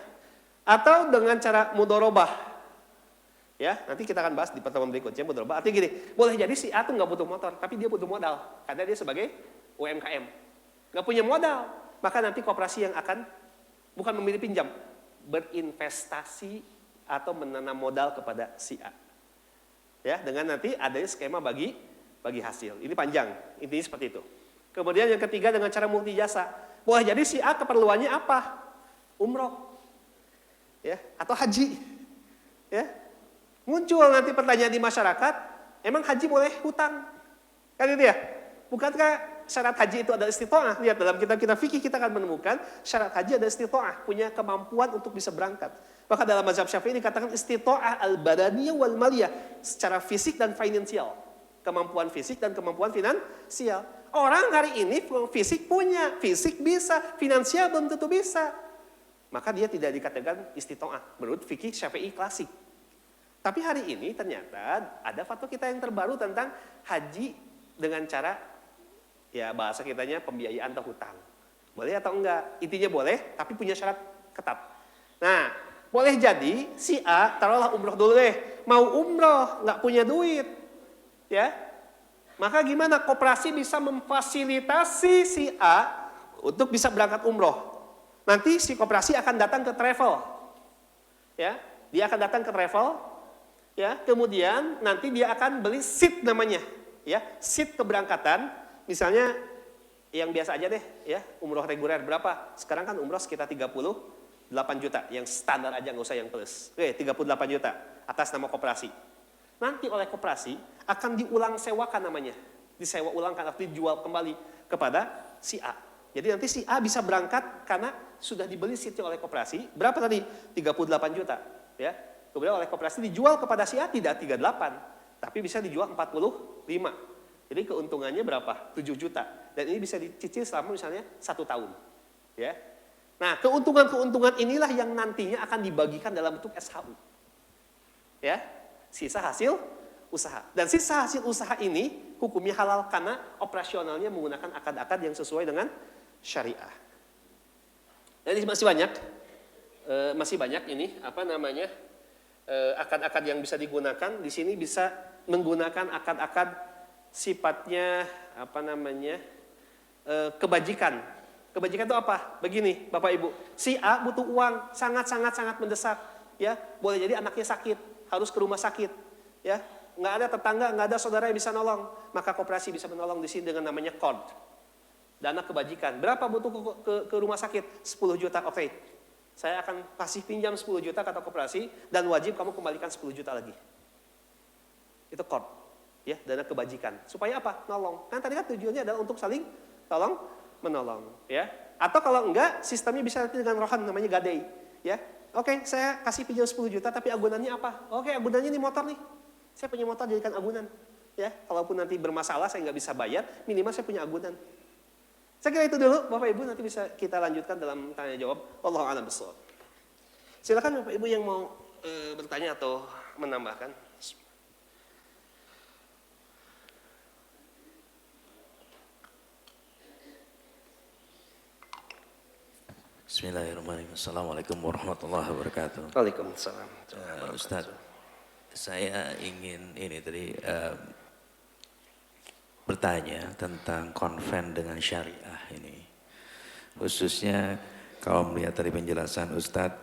Atau dengan cara mudorobah. Ya, nanti kita akan bahas di pertemuan berikutnya mudorobah. Artinya gini, boleh jadi si A tuh nggak butuh motor, tapi dia butuh modal karena dia sebagai UMKM. Nggak punya modal, maka nanti koperasi yang akan bukan memilih pinjam, berinvestasi atau menanam modal kepada si A. Ya, dengan nanti ada skema bagi hasil. Ini panjang, intinya seperti itu. Kemudian yang ketiga dengan cara multi jasa. Boleh jadi si A keperluannya apa? Umroh. Ya, atau haji. Ya. Muncul nanti pertanyaan di masyarakat, emang haji boleh hutang? Kan itu ya? Bukankah syarat haji itu adalah istita'ah? Lihat dalam kitab-kitab fikih kita akan menemukan syarat haji adalah istita'ah, punya kemampuan untuk bisa berangkat. Maka dalam mazhab Syafi'i dikatakan istita'ah al-badaniyah wal maliyah, secara fisik dan finansial. Kemampuan fisik dan kemampuan finansial. Orang hari ini fisik punya, fisik bisa, finansial belum tentu bisa. Maka dia tidak dikatakan istita'ah menurut fikih Syafi'i klasik. Tapi hari ini ternyata ada fatwa kita yang terbaru tentang haji dengan cara ya bahasa kitanya pembiayaan atau hutang. Boleh atau enggak? Intinya boleh, tapi punya syarat ketat. Nah, boleh jadi si A, taruhlah umroh dulu deh, mau umroh, nggak punya duit, ya. Maka gimana? Koperasi bisa memfasilitasi si A untuk bisa berangkat umroh. Nanti si koperasi akan datang ke travel, ya. Dia akan datang ke travel, ya. Kemudian nanti dia akan beli seat namanya, ya, seat keberangkatan. Misalnya yang biasa aja deh, ya, umroh reguler berapa? Sekarang kan umroh sekitar 38 juta, yang standar aja nggak usah yang plus. 38 juta atas nama koperasi. Nanti oleh koperasi akan diulang sewakan namanya, disewa ulangkan atau dijual kembali kepada si A. Jadi nanti si A bisa berangkat karena sudah dibeli seatnya oleh koperasi. Berapa tadi? 38 juta, ya. Kemudian oleh koperasi dijual kepada si A tidak 38, tapi bisa dijual 45. Jadi keuntungannya berapa? 7 juta. Dan ini bisa dicicil selama misalnya 1 tahun. Ya. Nah, keuntungan-keuntungan inilah yang nantinya akan dibagikan dalam bentuk SHU. Ya, sisa hasil usaha. Dan sisa hasil usaha ini hukumnya halal karena operasionalnya menggunakan akad-akad yang sesuai dengan syariah. Jadi masih banyak ini akad-akad yang bisa digunakan. Di sini bisa menggunakan akad-akad sifatnya kebajikan. Kebajikan itu apa? Begini, Bapak Ibu, si A butuh uang sangat mendesak, ya. Boleh jadi anaknya sakit, harus ke rumah sakit, ya. Nggak ada tetangga, nggak ada saudara yang bisa nolong, maka koperasi bisa menolong di sini dengan namanya qard, dana kebajikan. Berapa butuh ke rumah sakit? 10 juta, oke. Saya akan kasih pinjam 10 juta kata koperasi dan wajib kamu kembalikan 10 juta lagi. Itu qard, ya, dana kebajikan. Supaya apa? Nolong. Kan tadi kan tujuannya adalah untuk saling tolong menolong, ya. Atau kalau enggak, sistemnya bisa nanti dengan rohan namanya gadai, ya. Oke, saya kasih pinjam 10 juta tapi agunannya apa? Oke, agunannya ini motor nih. Saya punya motor jadikan agunan, ya. Kalaupun nanti bermasalah saya nggak bisa bayar, minimal saya punya agunan. Saya kira itu dulu, Bapak Ibu, nanti bisa kita lanjutkan dalam tanya jawab. Wallahu a'lam bishawab. Silakan Bapak Ibu yang mau bertanya atau menambahkan. Bismillahirrahmanirrahim. Assalamualaikum warahmatullahi wabarakatuh. Waalaikumsalam. Ustaz, saya ingin ini tadi bertanya tentang konven dengan syariah ini. Khususnya kalau melihat dari penjelasan Ustadz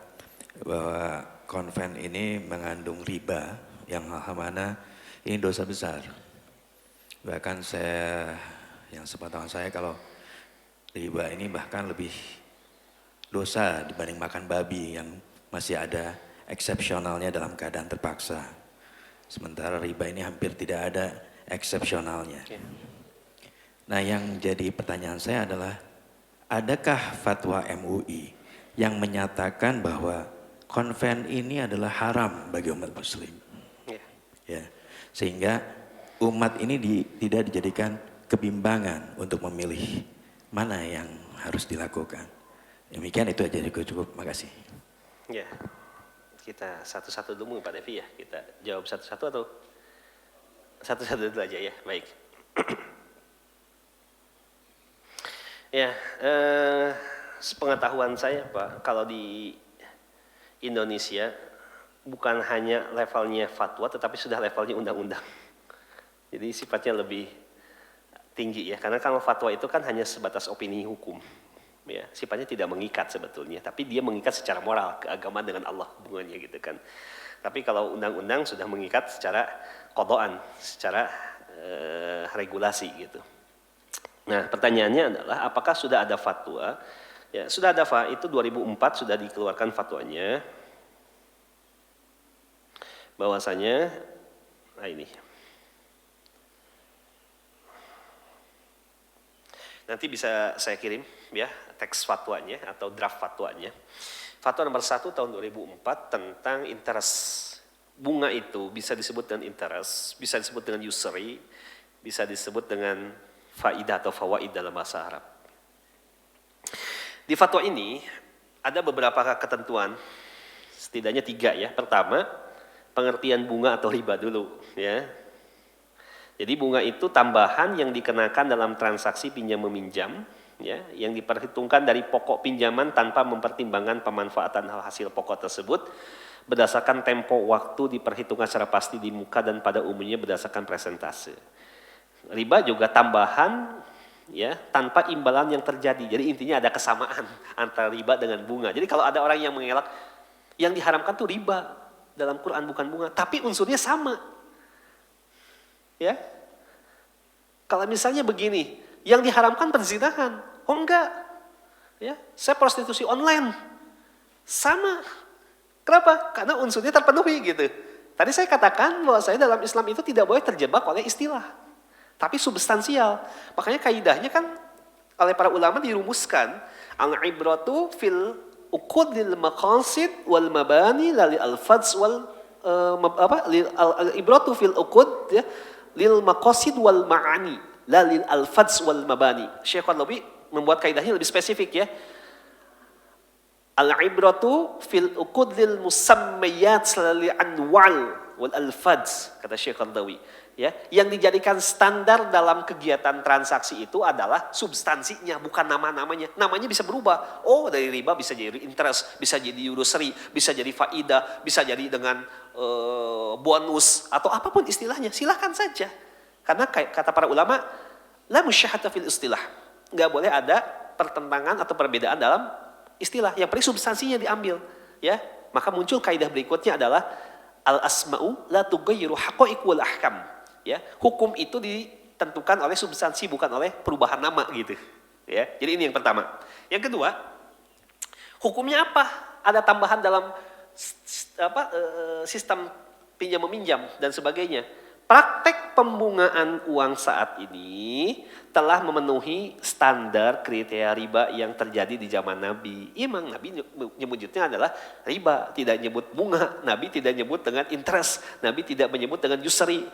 bahwa konven ini mengandung riba yang mana ini dosa besar. Bahkan yang sepengetahuan saya kalau riba ini bahkan lebih dosa dibanding makan babi yang masih ada eksepsionalnya dalam keadaan terpaksa. Sementara riba ini hampir tidak ada eksepsionalnya. Nah, yang jadi pertanyaan saya adalah, adakah fatwa MUI yang menyatakan bahwa konven ini adalah haram bagi umat muslim? Ya, sehingga umat ini tidak dijadikan kebimbangan untuk memilih mana yang harus dilakukan. Demikian, itu aja cukup. Makasih. Ya, kita satu-satu dulu Pak Devi ya. Kita jawab satu-satu atau satu-satu dulu aja ya. Baik. Ya, sepengetahuan saya Pak, kalau di Indonesia bukan hanya levelnya fatwa, tetapi sudah levelnya undang-undang. Jadi sifatnya lebih tinggi ya, karena kalau fatwa itu kan hanya sebatas opini hukum. Ya, sifatnya tidak mengikat sebetulnya, tapi dia mengikat secara moral, keagamaan dengan Allah hubungannya gitu kan. Tapi kalau undang-undang sudah mengikat secara qadaan, secara regulasi gitu. Nah, pertanyaannya adalah apakah sudah ada fatwa? Ya, sudah ada itu 2004 sudah dikeluarkan fatwanya. Bahwasanya ini. Nanti bisa saya kirim ya teks fatwanya atau draft fatwanya. Fatwa nomor 1 tahun 2004 tentang interest. Bunga itu bisa disebut dengan interest, bisa disebut dengan usury, bisa disebut dengan faidah atau fawaid dalam bahasa Arab. Di fatwa ini ada beberapa ketentuan, setidaknya 3 ya. Pertama, pengertian bunga atau riba dulu ya. Jadi bunga itu tambahan yang dikenakan dalam transaksi pinjam meminjam, ya, yang diperhitungkan dari pokok pinjaman tanpa mempertimbangkan pemanfaatan hasil pokok tersebut berdasarkan tempo waktu diperhitungkan secara pasti di muka dan pada umumnya berdasarkan persentase. Riba juga tambahan, ya, tanpa imbalan yang terjadi. Jadi intinya ada kesamaan antara riba dengan bunga. Jadi kalau ada orang yang mengelak, yang diharamkan tuh riba dalam Quran bukan bunga, tapi unsurnya sama. Ya, kalau misalnya begini, yang diharamkan perzinahan, oh enggak, ya, saya prostitusi online, sama. Kenapa? Karena unsurnya terpenuhi gitu. Tadi saya katakan bahwa saya dalam Islam itu tidak boleh terjebak oleh istilah, tapi substansial. Makanya kaidahnya kan oleh para ulama dirumuskan, al-ibratu fil uqudil maqasid wal mabani lali al-fadz wal al-ibratu fil uqud, ya, lil maqasid wal ma'ani la lil alfadz wal mabani. Syekh Qardawi membuat kaidahnya lebih spesifik, ya. Al-ibratu fil uqud lil musammayat lil anwal wal alfadz, kata Syekh Qardawi, ya. Yang dijadikan standar dalam kegiatan transaksi itu adalah substansinya, bukan nama-namanya. Namanya bisa berubah. Oh, dari riba bisa jadi interest, bisa jadi usury, bisa jadi faidah, bisa jadi dengan bonus atau apapun istilahnya, silahkan saja. Karena kata para ulama, la musyahata fil istilah, nggak boleh ada pertentangan atau perbedaan dalam istilah. Yang penting substansinya diambil, ya. Maka muncul kaidah berikutnya adalah al asma'u la tughayyiru haqa'iq wal ahkam, ya. Hukum itu ditentukan oleh substansi bukan oleh perubahan nama gitu, ya. Jadi ini yang pertama. Yang kedua, hukumnya apa? Ada tambahan dalam sistem pinjam meminjam dan sebagainya. Praktek pembungaan uang saat ini telah memenuhi standar kriteria riba yang terjadi di zaman Nabi. Emang Nabi nyebutnya adalah riba, tidak nyebut bunga. Nabi tidak nyebut dengan interest. Nabi tidak menyebut dengan usury,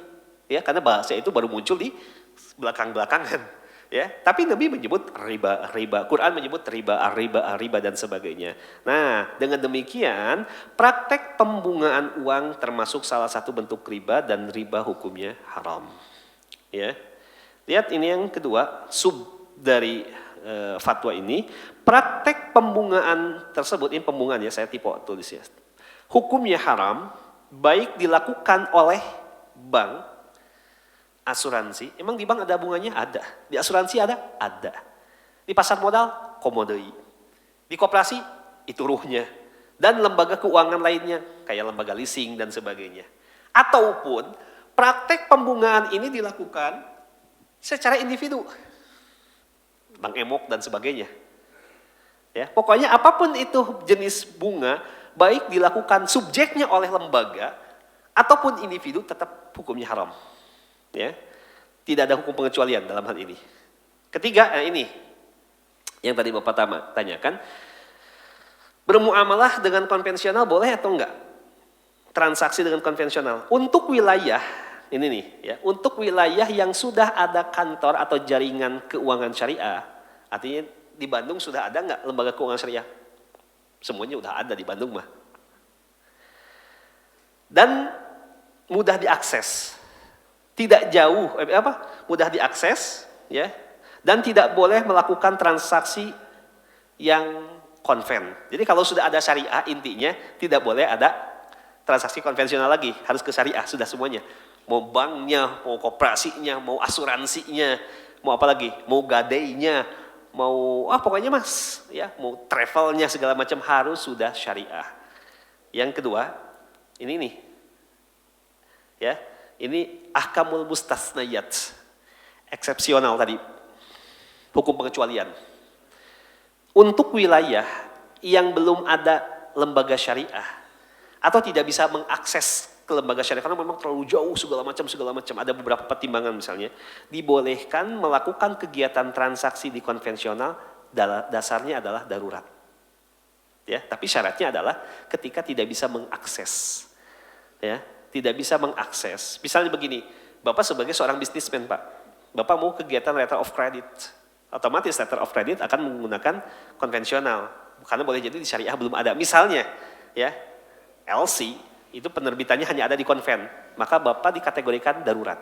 ya, karena bahasa itu baru muncul di belakang-belakangan. Ya, tapi Nabi menyebut riba, Quran menyebut riba dan sebagainya. Nah, dengan demikian praktek pembungaan uang termasuk salah satu bentuk riba dan riba hukumnya haram. Ya, lihat ini yang kedua sub dari fatwa ini, praktek pembungaan tersebut, ini pembungaan ya, saya tulis ya. Hukumnya haram baik dilakukan oleh bank, asuransi. Emang di bank ada bunganya? Ada. Di asuransi ada? Ada. Di pasar modal? Komodoi. Di koperasi? Itu ruhnya. Dan lembaga keuangan lainnya, kayak lembaga leasing dan sebagainya. Ataupun praktek pembungaan ini dilakukan secara individu. Bank emok dan sebagainya. Ya, pokoknya apapun itu jenis bunga, baik dilakukan subjeknya oleh lembaga ataupun individu, tetap hukumnya haram. Ya, tidak ada hukum pengecualian dalam hal ini. Ketiga, ini yang tadi Bapak tanyakan, bermuamalah dengan konvensional boleh atau enggak? Transaksi dengan konvensional untuk wilayah ini nih, ya, untuk wilayah yang sudah ada kantor atau jaringan keuangan syariah, artinya di Bandung sudah ada enggak lembaga keuangan syariah? Semuanya udah ada di Bandung mah, dan mudah diakses. Tidak jauh, mudah diakses, ya, dan tidak boleh melakukan transaksi yang konven. Jadi kalau sudah ada syariah, intinya tidak boleh ada transaksi konvensional lagi, harus ke syariah sudah semuanya. Mau banknya, mau koperasinya, mau asuransinya, mau apa lagi, mau gadainya, mau pokoknya mas, ya, mau travelnya segala macam harus sudah syariah. Yang kedua, ini nih, ya. Ini ahkamul mustasnayat, eksepsional tadi, hukum pengecualian. Untuk wilayah yang belum ada lembaga syariah atau tidak bisa mengakses ke lembaga syariah karena memang terlalu jauh segala macam, ada beberapa pertimbangan misalnya, dibolehkan melakukan kegiatan transaksi di konvensional, dasarnya adalah darurat. Ya, tapi syaratnya adalah ketika tidak bisa mengakses. Ya. Tidak bisa mengakses. Misalnya begini, Bapak sebagai seorang bisnismen, Pak, Bapak mau kegiatan letter of credit, otomatis letter of credit akan menggunakan konvensional, karena boleh jadi di syariah belum ada. Misalnya, ya, LC itu penerbitannya hanya ada di konven, maka Bapak dikategorikan darurat.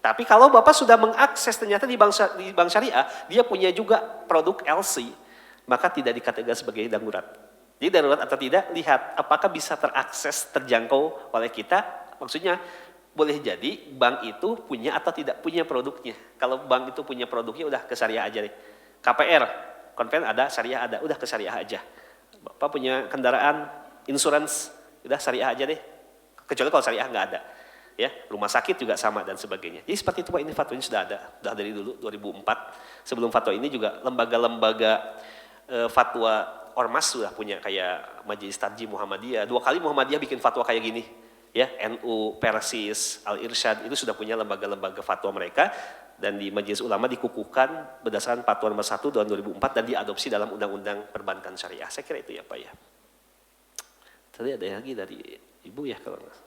Tapi kalau Bapak sudah mengakses ternyata di bank syariah, dia punya juga produk LC, maka tidak dikategorikan sebagai darurat. Jadi darurat atau tidak, lihat apakah bisa terakses, terjangkau oleh kita. Maksudnya boleh jadi bank itu punya atau tidak punya produknya. Kalau bank itu punya produknya, udah ke syariah aja deh. KPR, konven ada, syariah ada, udah ke syariah aja. Bapak punya kendaraan, insurance, udah syariah aja deh. Kecuali kalau syariah nggak ada. Ya, rumah sakit juga sama dan sebagainya. Jadi seperti itu Pak, ini fatwa ini sudah ada, sudah dari dulu 2004. Sebelum fatwa ini juga lembaga-lembaga fatwa ormas sudah punya, kayak Majelis Tarjih Muhammadiyah. 2 kali Muhammadiyah bikin fatwa kayak gini. Ya, NU, Persis, Al-Irsyad itu sudah punya lembaga-lembaga fatwa mereka, dan di Majelis Ulama dikukuhkan berdasarkan fatwa nomor 1 tahun 2004 dan diadopsi dalam Undang-Undang Perbankan Syariah. Saya kira itu ya Pak ya. Tadi ada lagi dari Ibu ya kalau nggak.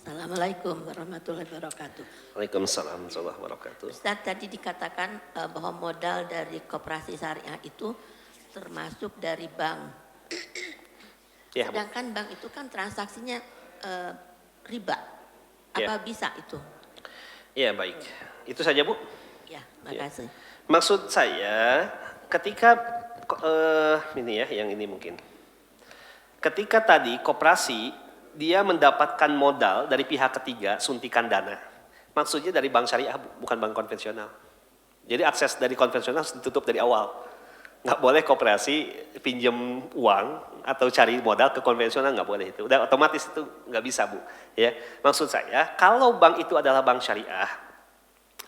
Assalamualaikum warahmatullahi wabarakatuh. Waalaikumsalam warahmatullahi wabarakatuh. Ustaz, tadi dikatakan bahwa modal dari koperasi syariah itu termasuk dari bank. Ya, Sedangkan bank itu kan transaksinya riba. Apa bisa itu? ya baik. Itu saja Bu. Ya, makasih. Maksud saya ketika ini ya, yang ini mungkin. Ketika tadi koperasi dia mendapatkan modal dari pihak ketiga, suntikan dana. Maksudnya dari bank syariah, bukan bank konvensional. Jadi akses dari konvensional harus ditutup dari awal. Nggak boleh koperasi pinjam uang atau cari modal ke konvensional, nggak boleh itu. Udah otomatis itu nggak bisa Bu. Ya, maksud saya kalau bank itu adalah bank syariah,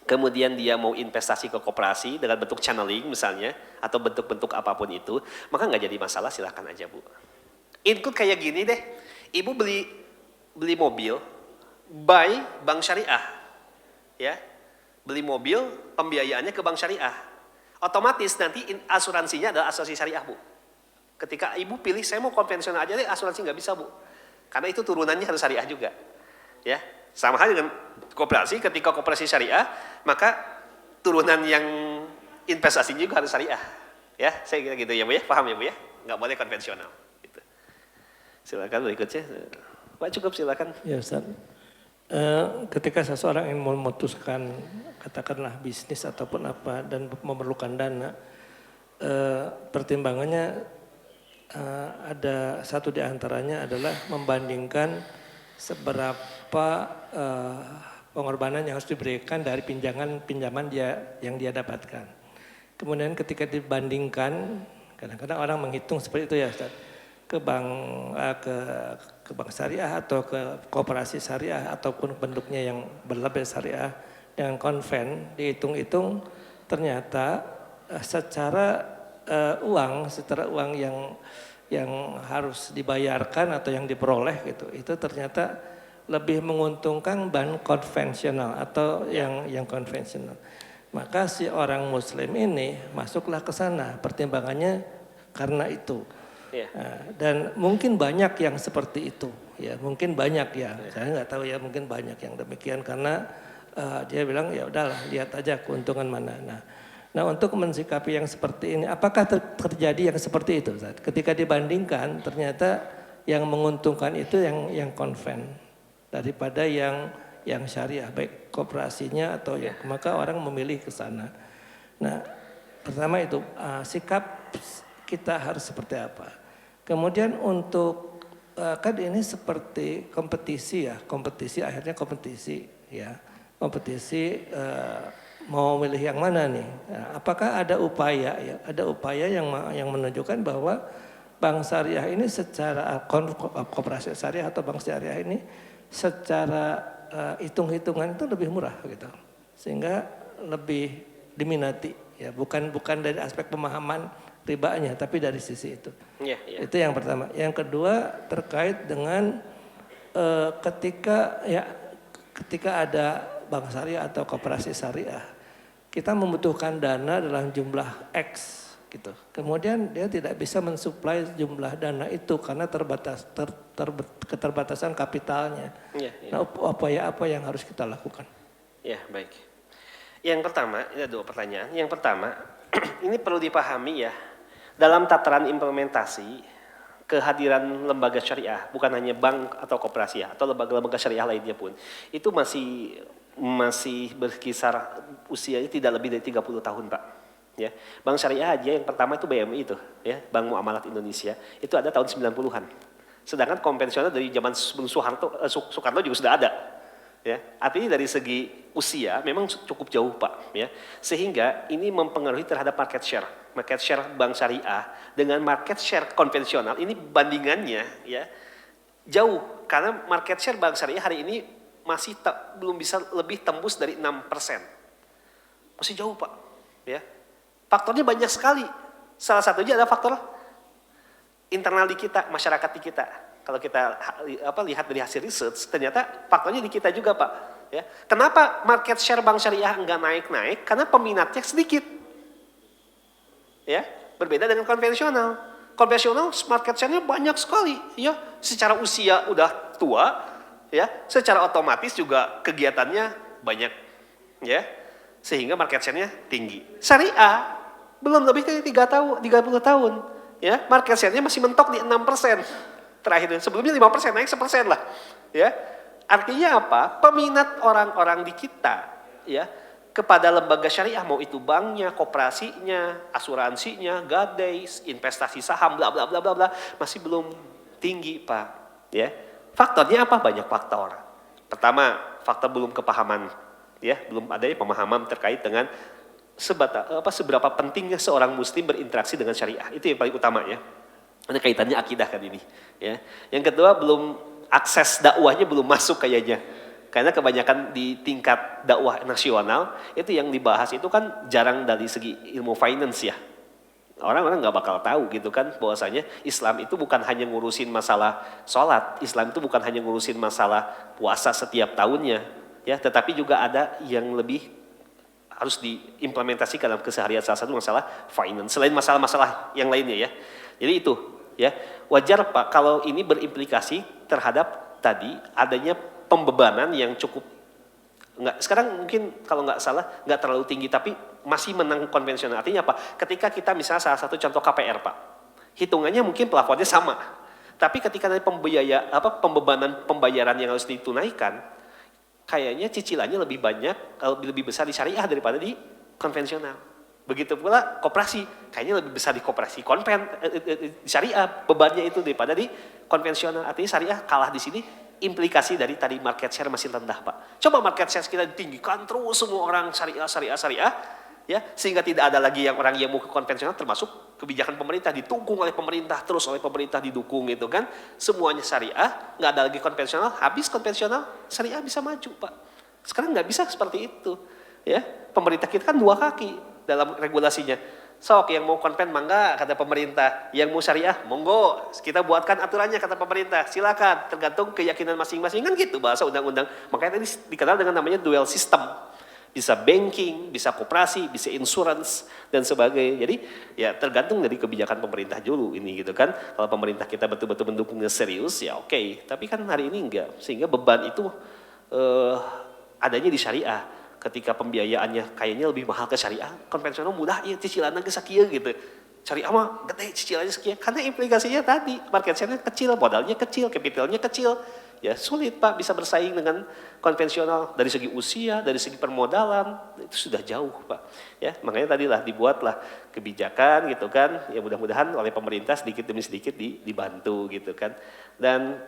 kemudian dia mau investasi ke koperasi dengan bentuk channeling misalnya, atau bentuk-bentuk apapun itu, maka nggak jadi masalah, silahkan aja Bu. Include kayak gini deh, Ibu beli mobil, buy bank syariah, ya, beli mobil, pembiayaannya ke bank syariah, otomatis nanti asuransinya adalah asuransi syariah Bu. Ketika Ibu pilih, saya mau konvensional aja deh, asuransi nggak bisa Bu, karena itu turunannya harus syariah juga, ya. Sama halnya dengan koperasi, ketika koperasi syariah, maka turunan yang investasinya juga harus syariah, ya. Saya kira gitu ya Bu ya, paham ya Bu ya, nggak boleh konvensional. Silakan berikutnya. Pak cukup silakan. Ya Ustaz. Ketika seseorang ingin memutuskan katakanlah bisnis ataupun apa dan memerlukan dana, pertimbangannya ada satu di antaranya adalah membandingkan seberapa pengorbanan yang harus diberikan dari pinjaman yang dia dapatkan. Kemudian ketika dibandingkan, kadang-kadang orang menghitung seperti itu ya Ustaz, ke bank syariah atau ke koperasi syariah ataupun bentuknya yang berlabel syariah dengan konven, dihitung-hitung ternyata secara uang yang harus dibayarkan atau yang diperoleh gitu, itu ternyata lebih menguntungkan bank konvensional atau yang konvensional. Maka si orang muslim ini masuklah ke sana, pertimbangannya karena itu. Dan mungkin banyak yang seperti itu, ya mungkin banyak ya, saya nggak tahu ya, mungkin banyak yang demikian karena dia bilang ya udahlah lihat aja keuntungan mana. Nah untuk mensikapi yang seperti ini, apakah terjadi yang seperti itu? Ketika dibandingkan ternyata yang menguntungkan itu yang konven daripada yang syariah, baik koperasinya atau maka orang memilih ke sana. Nah pertama itu sikap kita harus seperti apa. Kemudian untuk kan ini seperti kompetisi ya, akhirnya kompetisi ya, mau milih yang mana nih? Nah, apakah ada upaya ya? Ada upaya yang menunjukkan bahwa bank syariah ini secara koperasi syariah atau bank syariah ini secara hitung-hitungan itu lebih murah gitu, sehingga lebih diminati ya, bukan dari aspek pemahaman ribanya, tapi dari sisi itu. Itu yang pertama. Yang kedua terkait dengan ketika ada bank syariah atau koperasi syariah, kita membutuhkan dana dalam jumlah X gitu. Kemudian dia tidak bisa mensuplai jumlah dana itu karena keterbatasan kapitalnya. Nah, apa yang harus kita lakukan? Ya, baik. Yang pertama, ini ada 2 pertanyaan. Yang pertama, ini perlu dipahami ya, dalam tataran implementasi kehadiran lembaga syariah, bukan hanya bank atau koperasi ya, atau lembaga-lembaga syariah lainnya pun, itu masih berkisar usianya tidak lebih dari 30 tahun, Pak. Ya, bank syariah aja yang pertama itu BMI itu, ya, Bank Muamalat Indonesia, itu ada tahun 90-an. Sedangkan konvensional dari zaman sebelum Soekarno juga sudah ada. Ya, artinya dari segi usia memang cukup jauh, Pak, ya. Sehingga ini mempengaruhi terhadap market share. Market share bank syariah dengan market share konvensional ini bandingannya ya jauh, karena market share bank syariah hari ini masih belum bisa lebih tembus dari 6%. Masih jauh, Pak, ya. Faktornya banyak sekali. Salah satunya ada faktor internal di kita, masyarakat di kita. Kalau kita lihat dari hasil research, ternyata faktornya di kita juga, Pak. Ya, kenapa market share bank syariah enggak naik-naik? Karena peminatnya sedikit. Ya, berbeda dengan konvensional. Konvensional market share-nya banyak sekali. Ya, secara usia udah tua, ya, secara otomatis juga kegiatannya banyak, ya, sehingga market share-nya tinggi. Syariah belum lebih dari 30 tahun, ya, market share-nya masih mentok di 6%. Terakhir, sebelumnya 5%, naik 1% lah. Ya, artinya apa? Peminat orang-orang di kita, ya, kepada lembaga syariah, mau itu banknya, koperasinya, asuransinya, gadai, investasi saham, bla bla bla bla bla, masih belum tinggi, Pak. Ya, faktornya apa? Banyak faktor. Pertama, faktor belum kepahaman, ya, belum adanya pemahaman terkait dengan seberapa pentingnya seorang muslim berinteraksi dengan syariah. Itu yang paling utama, ya. Ada kaitannya akidah kan ini, ya. Yang kedua, belum akses dakwahnya belum masuk kayaknya, karena kebanyakan di tingkat dakwah nasional itu yang dibahas itu kan jarang dari segi ilmu finance, ya. Orang-orang nggak bakal tahu gitu kan, bahwasanya Islam itu bukan hanya ngurusin masalah sholat, Islam itu bukan hanya ngurusin masalah puasa setiap tahunnya, ya, tetapi juga ada yang lebih harus diimplementasikan dalam keseharian, salah satu masalah finance selain masalah-masalah yang lainnya, ya. Jadi itu, ya, wajar, Pak, kalau ini berimplikasi terhadap tadi adanya pembebanan yang cukup sekarang mungkin kalau nggak salah nggak terlalu tinggi, tapi masih menang konvensional. Artinya apa? Ketika kita misalnya salah satu contoh KPR, Pak, hitungannya mungkin plafonnya sama, tapi ketika dari pembebanan pembayaran yang harus ditunaikan, kayaknya cicilannya lebih banyak, lebih besar di syariah daripada di konvensional. Begitu pula koperasi, kayaknya lebih besar di koperasi di syariah bebannya itu daripada di konvensional. Artinya syariah kalah di sini, implikasi dari tadi market share masih rendah, Pak. Coba market share kita ditinggikan terus, semua orang syariah, ya, sehingga tidak ada lagi orang yang mau ke konvensional, termasuk kebijakan pemerintah didukung oleh pemerintah, terus oleh pemerintah didukung gitu kan. Semuanya syariah, nggak ada lagi konvensional, habis konvensional, syariah bisa maju, Pak. Sekarang nggak bisa seperti itu, ya. Pemerintah kita kan dua kaki dalam regulasinya. Sok yang mau konven mangga kata pemerintah, yang mau syariah monggo, kita buatkan aturannya kata pemerintah, silakan, tergantung keyakinan masing-masing, kan gitu bahasa undang-undang. Makanya tadi dikenal dengan namanya dual system. Bisa banking, bisa koperasi, bisa insurance dan sebagainya. Jadi ya tergantung dari kebijakan pemerintah dulu ini gitu kan. Kalau pemerintah kita betul-betul mendukungnya serius ya oke. Tapi kan hari ini enggak, sehingga beban itu adanya di syariah. Ketika pembiayaannya kayaknya lebih mahal ke syariah, konvensional mudah, ya cicilannya ke sekian gitu. Syariah mah gede cicilannya sekian, karena implikasinya tadi market share-nya kecil, modalnya kecil, kapitalnya kecil. Ya sulit, Pak, bisa bersaing dengan konvensional dari segi usia, dari segi permodalan, itu sudah jauh, Pak. Ya, makanya tadilah dibuatlah kebijakan gitu kan, ya mudah-mudahan oleh pemerintah sedikit demi sedikit dibantu gitu kan. Dan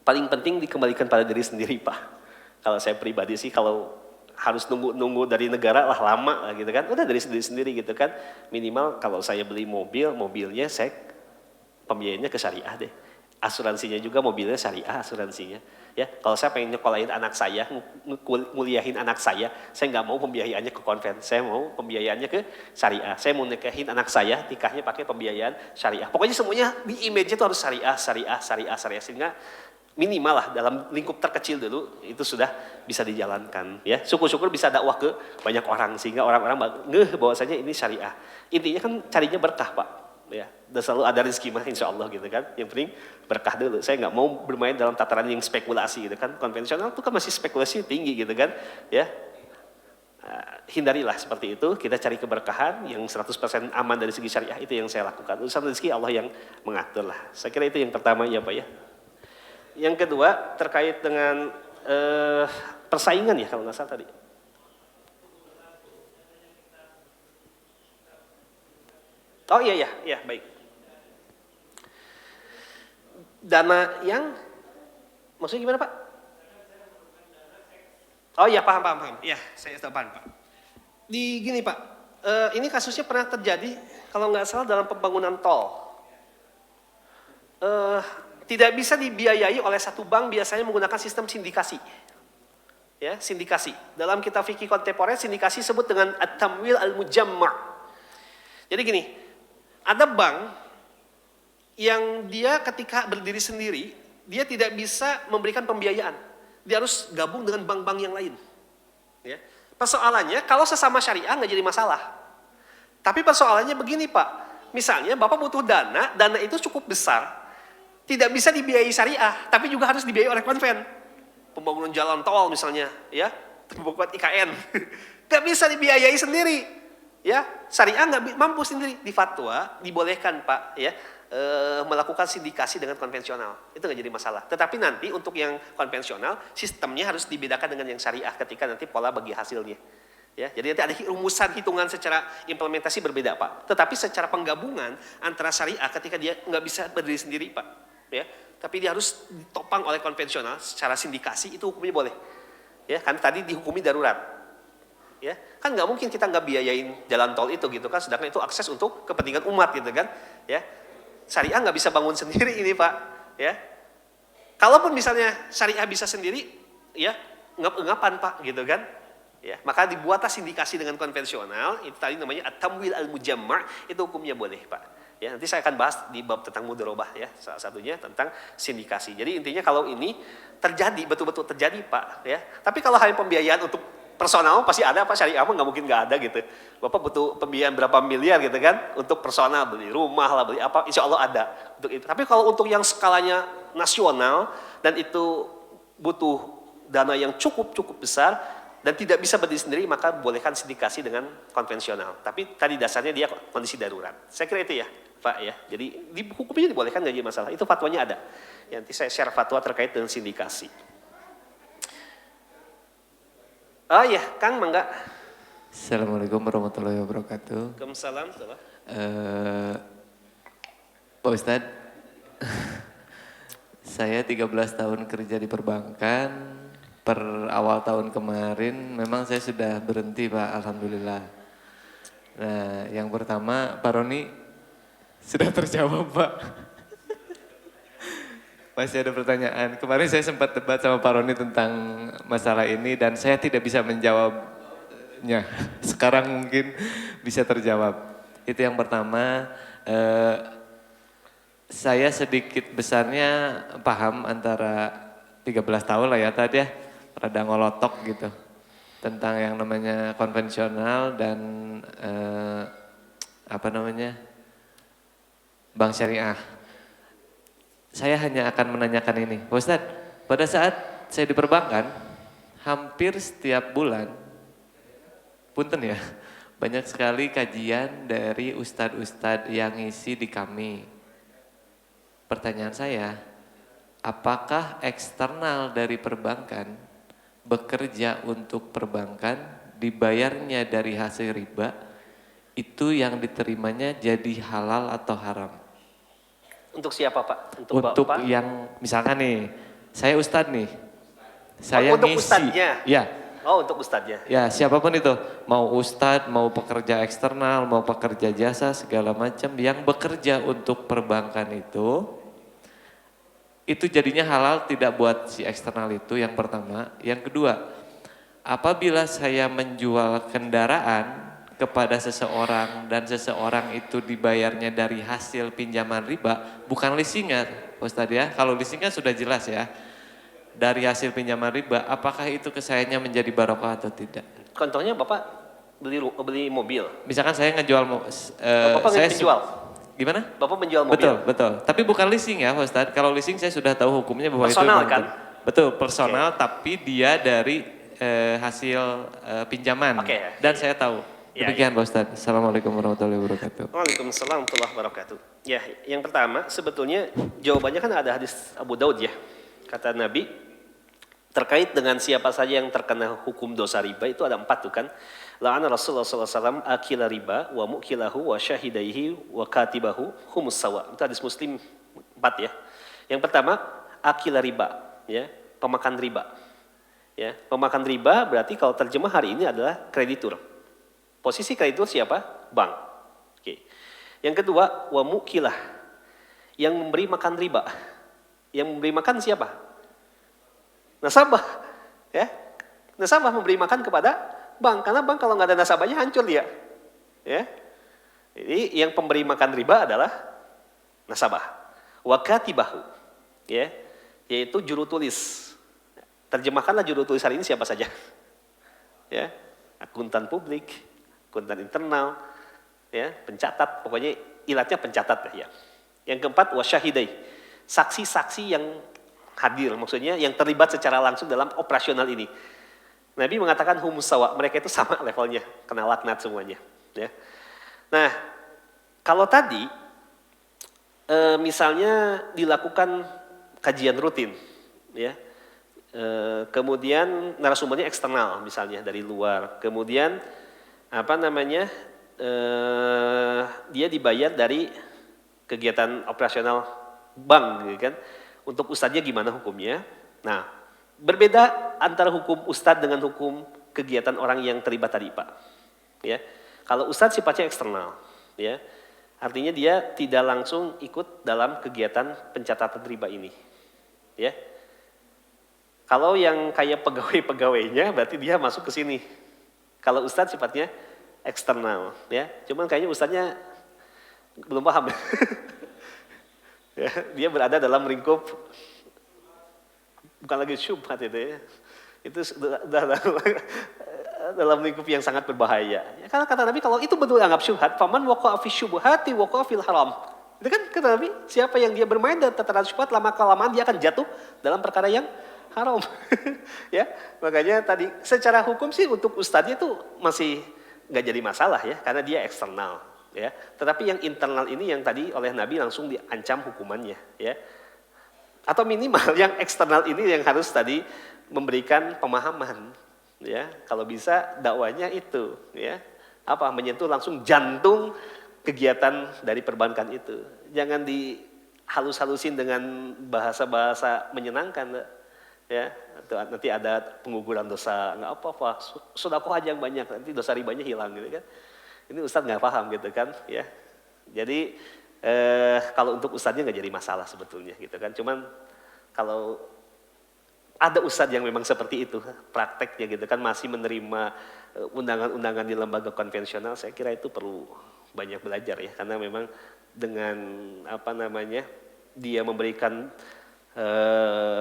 paling penting dikembalikan pada diri sendiri, Pak. Kalau saya pribadi sih, kalau harus nunggu dari negara lah lama lah gitu kan, udah dari sendiri gitu kan. Minimal kalau saya beli mobilnya saya pembiayanya ke syariah deh, asuransinya juga mobilnya syariah asuransinya, ya. Kalau saya pengen nyekolahin anak saya, nguliahin anak saya nggak mau pembiayaannya ke konven, saya mau pembiayaannya ke syariah. Saya mau nikahin anak saya, nikahnya pakai pembiayaan syariah. Pokoknya semuanya di image-nya itu harus syariah, sehingga minimal lah dalam lingkup terkecil dulu itu sudah bisa dijalankan, ya. Syukur-syukur bisa dakwah ke banyak orang sehingga orang-orang ngeh bahwasanya ini syariah. Intinya kan carinya berkah, Pak, ya. Dan selalu ada rezeki mah insya Allah gitu kan. Yang penting berkah dulu. Saya nggak mau bermain dalam tataran yang spekulasi gitu kan. Konvensional itu kan masih spekulasi tinggi gitu kan, ya. hindarilah seperti itu, kita cari keberkahan yang 100% aman dari segi syariah, itu yang saya lakukan. Urusan rezeki Allah yang mengatur lah. Saya kira itu yang pertama ya Pak ya. Yang kedua terkait dengan persaingan ya kalau nggak salah tadi. Oh iya baik. Dana yang maksudnya gimana Pak? Oh iya paham. Iya saya sudah paham Pak. Di gini Pak, ini kasusnya pernah terjadi kalau nggak salah dalam pembangunan tol. Tidak bisa dibiayai oleh satu bank, biasanya menggunakan sistem sindikasi. Ya, sindikasi. Dalam kitab fikih kontemporer sindikasi disebut dengan at-tamwil al-mujamma'. Jadi gini, ada bank yang dia ketika berdiri sendiri, dia tidak bisa memberikan pembiayaan. Dia harus gabung dengan bank-bank yang lain. Ya. Persoalannya, kalau sesama syariah nggak jadi masalah. Tapi persoalannya begini Pak, misalnya Bapak butuh dana itu cukup besar, tidak bisa dibiayai syariah, tapi juga harus dibiayai oleh konven. Pembangunan jalan tol misalnya, ya, pembangunan IKN, nggak bisa dibiayai sendiri, ya, syariah nggak mampu sendiri. Di fatwa dibolehkan Pak, ya, melakukan sindikasi dengan konvensional, itu nggak jadi masalah. Tetapi nanti untuk yang konvensional, sistemnya harus dibedakan dengan yang syariah ketika nanti pola bagi hasilnya. Ya, jadi nanti ada rumusan hitungan secara implementasi berbeda Pak. Tetapi secara penggabungan antara syariah ketika dia nggak bisa berdiri sendiri Pak, ya, tapi dia harus ditopang oleh konvensional secara sindikasi, itu hukumnya boleh. Ya, kan tadi dihukumi darurat. Ya, kan nggak mungkin kita nggak biayain jalan tol itu gitu kan, sedangkan itu akses untuk kepentingan umat gitu kan. Ya, syariah nggak bisa bangun sendiri ini Pak. Ya, kalaupun misalnya syariah bisa sendiri, ya ngap-ngapan Pak gitu kan. Ya, maka dibuatlah sindikasi dengan konvensional, itu tadi namanya at-tamwil al-mujamma', itu hukumnya boleh Pak. Ya, nanti saya akan bahas di bab tentang mudharabah ya, salah satunya tentang sindikasi. Jadi intinya kalau ini terjadi, betul-betul terjadi Pak, ya. Tapi kalau hanya pembiayaan untuk personal pasti ada Pak, syariah mah nggak mungkin nggak ada gitu. Bapak butuh pembiayaan berapa miliar gitu kan, untuk personal, beli rumah lah, beli apa, insya Allah ada untuk itu. Tapi kalau untuk yang skalanya nasional dan itu butuh dana yang cukup besar dan tidak bisa berdiri sendiri, maka bolehkan sindikasi dengan konvensional. Tapi tadi dasarnya dia kondisi darurat. Saya kira itu ya Pak ya. Jadi di hukumnya dibolehkan nggak jadi masalah. Itu fatwanya ada. Ya, nanti saya share fatwa terkait dengan sindikasi. Oh iya, Kang Mangga. Assalamualaikum warahmatullahi wabarakatuh. Waalaikumsalam. Pak Ustadz, saya 13 tahun kerja di perbankan. Per awal tahun kemarin memang saya sudah berhenti Pak, alhamdulillah. Nah, yang pertama Pak Roni sudah terjawab Pak. Masih ada pertanyaan. Kemarin saya sempat debat sama Pak Roni tentang masalah ini dan saya tidak bisa menjawabnya. Sekarang mungkin bisa terjawab. Itu yang pertama. Saya sedikit besarnya paham antara 13 tahun lah ya tadi ya. Rada ngolotok gitu tentang yang namanya konvensional dan bank syariah. Saya hanya akan menanyakan ini, Pak Ustadz, pada saat saya di perbankan hampir setiap bulan, punten ya, banyak sekali kajian dari ustadz-ustadz yang ngisi di kami. Pertanyaan saya, apakah eksternal dari perbankan bekerja untuk perbankan, dibayarnya dari hasil riba, itu yang diterimanya jadi halal atau haram? Untuk siapa Pak? Untuk Bapak? yang misalkan nih, saya ustadz nih, saya untuk ngisi. ustadznya? Ya. Oh untuk ustadznya? Ya siapapun itu, mau ustadz, mau pekerja eksternal, mau pekerja jasa, segala macam yang bekerja untuk perbankan itu jadinya halal tidak buat si eksternal itu, yang pertama. Yang kedua, apabila saya menjual kendaraan kepada seseorang dan seseorang itu dibayarnya dari hasil pinjaman riba, bukan leasingan Ustadz ya, kalau leasingan sudah jelas ya, dari hasil pinjaman riba, apakah itu kesayanya menjadi barokah atau tidak? Contohnya Bapak beli mobil? Misalkan saya ngejual, Bapak saya menjual? Gimana? Bapak menjual mobil? Betul. Tapi bukan leasing ya Pak Ustadz. Kalau leasing saya sudah tahu hukumnya bahwa personal, itu kan? Betul, personal, okay. Tapi dia dari hasil pinjaman. Oke, Dan saya tahu. Ya, Demikian Pak Ustadz. Assalamualaikum warahmatullahi wabarakatuh. Waalaikumsalam warahmatullahi wabarakatuh. Ya, yang pertama sebetulnya jawabannya kan ada hadis Abu Daud ya. Kata Nabi terkait dengan siapa saja yang terkena hukum dosa riba itu ada 4 tuh kan. La'ana Rasulullah SAW akila riba wa mukilahu wa syahidaihi wa katibahu humus sawa. Itu hadis Muslim 4 ya. Yang pertama akila riba ya, pemakan riba. Ya, pemakan riba berarti kalau terjemah hari ini adalah kreditur. Posisi kreditur siapa? Bank. Oke. Yang kedua, wa mukilah. Yang memberi makan riba. Yang memberi makan siapa? Nasabah. Ya. Nasabah memberi makan kepada bank. Karena bank kalau nggak ada nasabahnya hancur dia. Ya. Jadi yang pemberi makan riba adalah nasabah. Wa katibahu. Ya. Yaitu juru tulis. Terjemahkanlah juru tulis hari ini siapa saja. Ya. Akuntan publik, akuntan internal, ya, pencatat, pokoknya ilatnya pencatat ya. Yang keempat wasyahidai, saksi-saksi yang hadir, maksudnya yang terlibat secara langsung dalam operasional ini. Nabi mengatakan humus sawa, mereka itu sama levelnya, kena laknat semuanya. Ya. Nah, kalau tadi misalnya dilakukan kajian rutin, ya. Kemudian narasumbernya eksternal misalnya dari luar, kemudian dia dibayar dari kegiatan operasional bank gitu kan. Untuk ustadznya gimana hukumnya? Nah, berbeda antara hukum ustadz dengan hukum kegiatan orang yang terlibat tadi Pak. Ya. Kalau ustadz sifatnya eksternal, ya. Artinya dia tidak langsung ikut dalam kegiatan pencatatan riba ini. Ya. Kalau yang kayak pegawai-pegawainya berarti dia masuk ke sini. Kalau ustadz sifatnya eksternal, ya. Cuman kayaknya ustadznya belum paham. Ya, dia berada dalam lingkup bukan lagi syubhat itu ya. Itu dalam lingkup yang sangat berbahaya. Ya, karena kata Nabi kalau itu betul anggap syubhat, faman waqa'a fi syubhati waqa'a fil haram. Itu kan kata Nabi, siapa yang dia bermain dan tataran syubhat lama-kelamaan dia akan jatuh dalam perkara yang haram. Ya, makanya tadi secara hukum sih untuk ustadznya itu masih nggak jadi masalah ya, karena dia eksternal ya. Tetapi yang internal ini yang tadi oleh Nabi langsung diancam hukumannya ya. Atau minimal yang eksternal ini yang harus tadi memberikan pemahaman ya. Kalau bisa dakwanya itu ya. Apa menyentuh langsung jantung kegiatan dari perbankan itu. Jangan dihalus-halusin dengan bahasa-bahasa menyenangkan. Ya, nanti ada penguguran dosa, nggak apa-apa, sedekah aja yang banyak, nanti dosa ribanya hilang gitu kan. Ini ustadz nggak paham gitu kan, ya. Jadi kalau untuk ustadznya nggak jadi masalah sebetulnya gitu kan. Cuman kalau ada ustadz yang memang seperti itu prakteknya gitu kan, masih menerima undangan-undangan di lembaga konvensional, saya kira itu perlu banyak belajar ya, karena memang dengan dia memberikan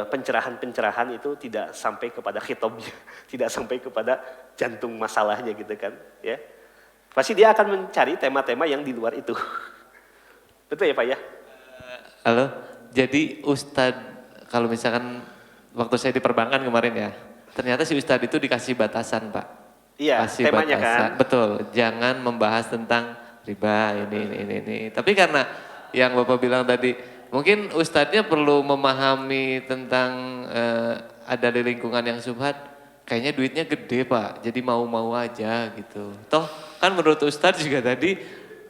pencerahan-pencerahan itu tidak sampai kepada khitobnya, tidak sampai kepada jantung masalahnya gitu kan, ya. Pasti dia akan mencari tema-tema yang di luar itu. Betul ya Pak ya? Halo, jadi Ustadz kalau misalkan waktu saya di perbankan kemarin ya, ternyata si Ustadz itu dikasih batasan Pak. Iya, kasih temanya batasan. kan. Betul, jangan membahas tentang riba ini. Tapi karena yang Bapak bilang tadi, mungkin Ustadznya perlu memahami tentang ada di lingkungan yang subhat, kayaknya duitnya gede Pak, jadi mau-mau aja gitu. Toh kan menurut Ustadz juga tadi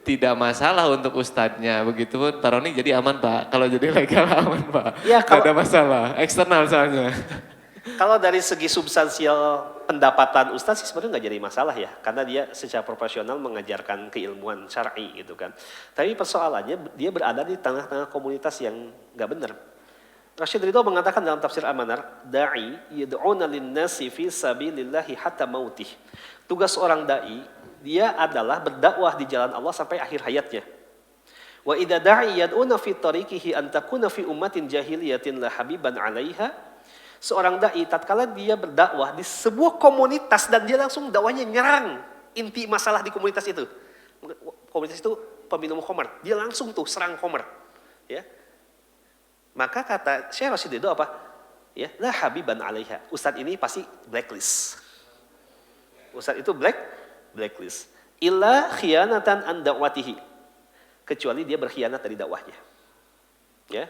tidak masalah untuk Ustadznya, begitu pun Taroni jadi aman Pak, kalau jadi legal aman Pak, Ya, gak ada masalah, eksternal soalnya. Kalau dari segi substansial pendapatan Ustadz sih sebenarnya nggak jadi masalah ya, karena dia secara profesional mengajarkan keilmuan syar'i gitu kan. Tapi persoalannya dia berada di tengah-tengah komunitas yang nggak benar. Rashid Ridho mengatakan dalam tafsir Al-Manar, da'i yad'una lin-nasi fi sabilillahi hatta mautih. Tugas seorang dai, dia adalah berdakwah di jalan Allah sampai akhir hayatnya. Wa idza da'i yad'una fi tariqihi an takuna fi ummatin jahiliyatin la habiban 'alaiha. Seorang dai tatkala dia berdakwah di sebuah komunitas dan dia langsung dakwahnya nyerang inti masalah di komunitas itu. Komunitas itu peminum khamr, dia langsung tuh serang khamr. Ya. Maka kata Syekh Rashid Ridho apa? Ya, la habiban 'alaiha. Ustadz ini pasti blacklist. Ustadz itu blacklist. Illa khianatan an da'watihi. Kecuali dia berkhianat dari dakwahnya. Ya.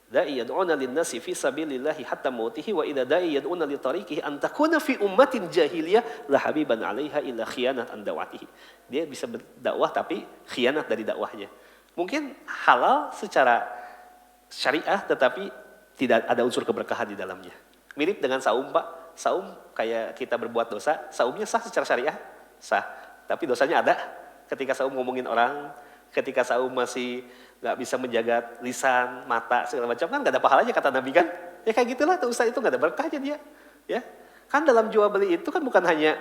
Da'i yad'una lin-nasi fi sabilillahi hatta mautihi wa idza da'i yad'una li tariqihi an takuna fi ummatin jahiliyah la habiban 'alaiha illa khianat an da'watihi. Dia bisa berdakwah tapi khianat dari dakwahnya. Mungkin halal secara syariah tetapi tidak ada unsur keberkahan di dalamnya. Mirip dengan saum, Pak. Saum kayak kita berbuat dosa, saumnya sah secara syariah? Sah. Tapi dosanya ada ketika saum ngomongin orang, ketika saum masih nggak bisa menjaga lisan, mata, segala macam kan nggak ada pahalanya kata Nabi kan? Ya kayak gitulah tuh ustaz itu nggak ada berkahnya dia. Ya, kan dalam jual beli itu kan bukan hanya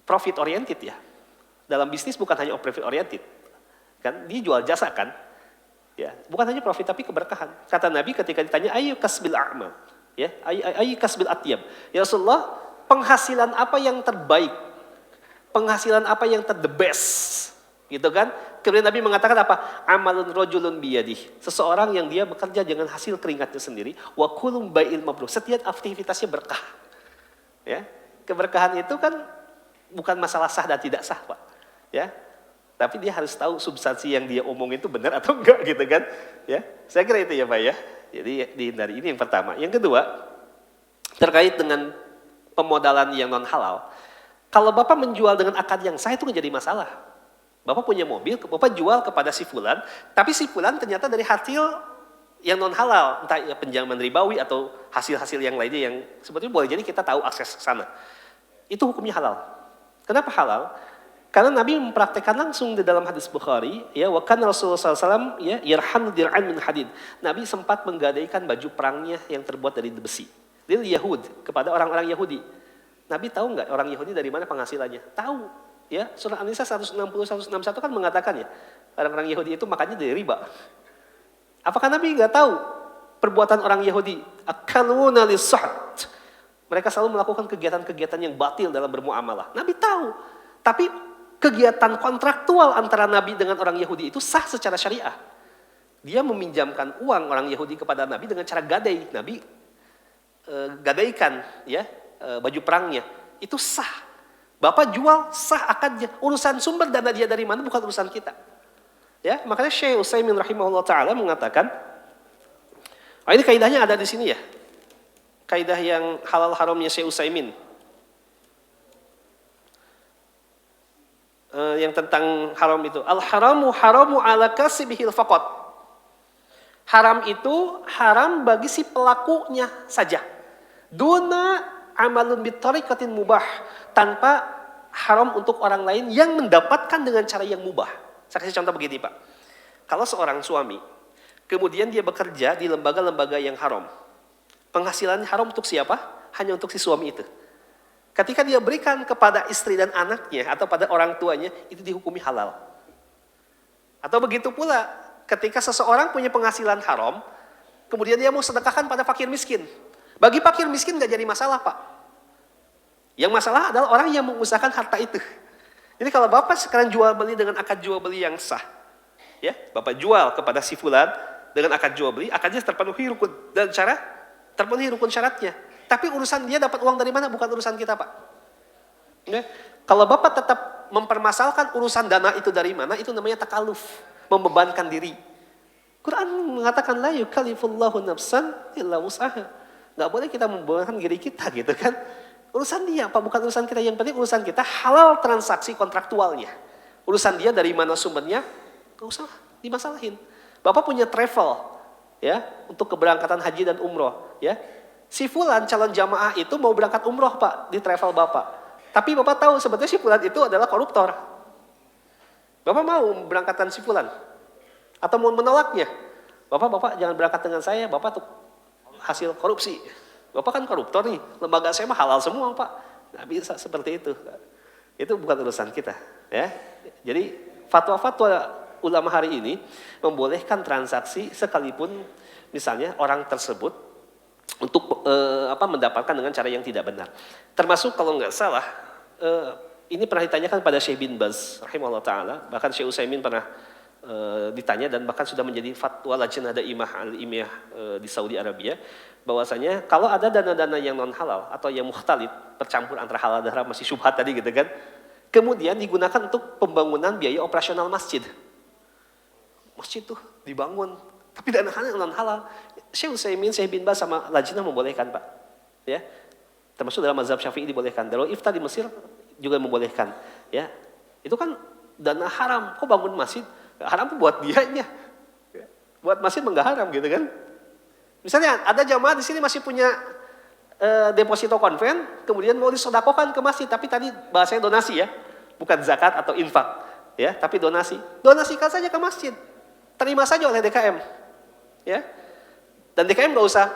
profit oriented ya. Dalam bisnis bukan hanya profit oriented. Kan dia jual jasa kan? Ya, bukan hanya profit tapi keberkahan. Kata Nabi ketika ditanya ayu kasbil a'mal, ya, ayu kasbil atyab. Ya Rasulullah, penghasilan apa yang terbaik? Penghasilan apa yang the best? Gitu kan? Kemudian Nabi mengatakan apa? Amalun rajulun biyadih. Seseorang yang dia bekerja dengan hasil keringatnya sendiri, wa kulum bai'il mabrur. Setiap aktivitasnya berkah. Ya. Keberkahan itu kan bukan masalah sah dan tidak sah, Pak. Ya. Tapi dia harus tahu substansi yang dia omongin itu benar atau enggak gitu kan. Ya. Saya kira itu ya Pak ya. Jadi dihindari, ini yang pertama. Yang kedua, terkait dengan pemodalan yang non halal. Kalau Bapak menjual dengan akad yang sah itu menjadi masalah. Bapak punya mobil, Bapak jual kepada si fulan, tapi si fulan ternyata dari hasil yang non halal, entah ya pinjaman ribawi atau hasil-hasil yang lainnya yang sebetulnya boleh jadi kita tahu akses ke sana. Itu hukumnya halal. Kenapa halal? Karena Nabi mempraktekkan langsung di dalam hadis Bukhari, ya, wa kana Rasulullah SAW ya yarhanu dir'an min hadid. Nabi sempat menggadaikan baju perangnya yang terbuat dari besi. Lil Yahud, kepada orang-orang Yahudi. Nabi tahu nggak orang Yahudi dari mana penghasilannya? Tahu. Ya, surah An-Nisa 160-161 kan mengatakan ya, orang-orang Yahudi itu makannya dari riba. Apakah Nabi nggak tahu perbuatan orang Yahudi? Akaluna lis-suht. Mereka selalu melakukan kegiatan-kegiatan yang batil dalam bermuamalah. Nabi tahu. Tapi kegiatan kontraktual antara Nabi dengan orang Yahudi itu sah secara syariah. Dia meminjamkan uang orang Yahudi kepada Nabi dengan cara gadai. Nabi gadaikan ya baju perangnya. Itu sah. Bapak jual sah akadnya. Urusan sumber dana dia dari mana bukan urusan kita. Ya, makanya Syekh Utsaimin rahimahullah taala mengatakan, ini kaidahnya ada di sini ya. Kaidah yang halal haramnya Syekh Utsaimin. Yang tentang haram itu. Al-haramu haramu ala kasibihil faqat. Haram itu haram bagi si pelakunya saja. Duna amalun bitariqatin mubah, tanpa haram untuk orang lain yang mendapatkan dengan cara yang mubah. Saya kasih contoh begini Pak. Kalau seorang suami, kemudian dia bekerja di lembaga-lembaga yang haram. Penghasilannya haram untuk siapa? Hanya untuk si suami itu. Ketika dia berikan kepada istri dan anaknya atau pada orang tuanya, itu dihukumi halal. Atau begitu pula, ketika seseorang punya penghasilan haram, kemudian dia mau sedekahkan pada fakir miskin. Bagi fakir miskin nggak jadi masalah Pak. Yang masalah adalah orang yang mengusahakan harta itu. Jadi kalau Bapak sekarang jual beli dengan akad jual beli yang sah, ya Bapak jual kepada si fulan dengan akad jual beli, akadnya terpenuhi rukun dan cara terpenuhi rukun syaratnya. Tapi urusan dia dapat uang dari mana bukan urusan kita Pak. Ya. Kalau Bapak tetap mempermasalahkan urusan dana itu dari mana, itu namanya takaluf, membebankan diri. Quran mengatakan la yukallifullahu nafsan illa wus'aha. Nggak boleh kita membebankan diri kita gitu kan. Urusan dia apa bukan urusan kita. Yang penting urusan kita halal transaksi kontraktualnya. Urusan dia dari mana sumbernya nggak usah dimasalahin. Bapak punya travel ya untuk keberangkatan haji dan umroh ya. Si fulan calon jamaah itu mau berangkat umroh Pak di travel Bapak. Tapi Bapak tahu sebetulnya si fulan itu adalah koruptor. Bapak mau berangkatan si fulan atau mau menolaknya? Bapak jangan berangkat dengan saya, Bapak tuh hasil korupsi. Bapak kan koruptor nih, lembaga saya mah halal semua Pak. Nggak bisa seperti itu. Itu bukan urusan kita. Ya. Jadi fatwa-fatwa ulama hari ini membolehkan transaksi sekalipun misalnya orang tersebut untuk mendapatkan dengan cara yang tidak benar. Termasuk kalau nggak salah, ini pernah ditanyakan pada Syekh bin Baz rahimahullah ta'ala, bahkan Syekh Utsaimin pernah ditanya dan bahkan sudah menjadi fatwa Lajnah Daimah Al-Ilmiah di Saudi Arabia, bahwasanya kalau ada dana-dana yang non halal atau yang mukhtalid, bercampur antara halal dan haram, masih syubhat tadi gitu kan, kemudian digunakan untuk pembangunan biaya operasional masjid. Masjid tuh dibangun, tapi dana halal non halal. Syekh Utsaimin, Syekh bin Baz sama Lajnah membolehkan, Pak. Ya. Termasuk dalam mazhab Syafi'i dibolehkan. Darul Ifta di Mesir juga membolehkan, ya. Itu kan dana haram, kok bangun masjid? Haram buat dianya. Buat masjid enggak haram gitu kan. Misalnya ada jamaah di sini masih punya deposito konven, kemudian mau disodakokan ke masjid, tapi tadi bahasanya donasi ya, bukan zakat atau infak, ya, tapi donasi. Donasikan saja ke masjid, terima saja oleh DKM, ya. Dan DKM nggak usah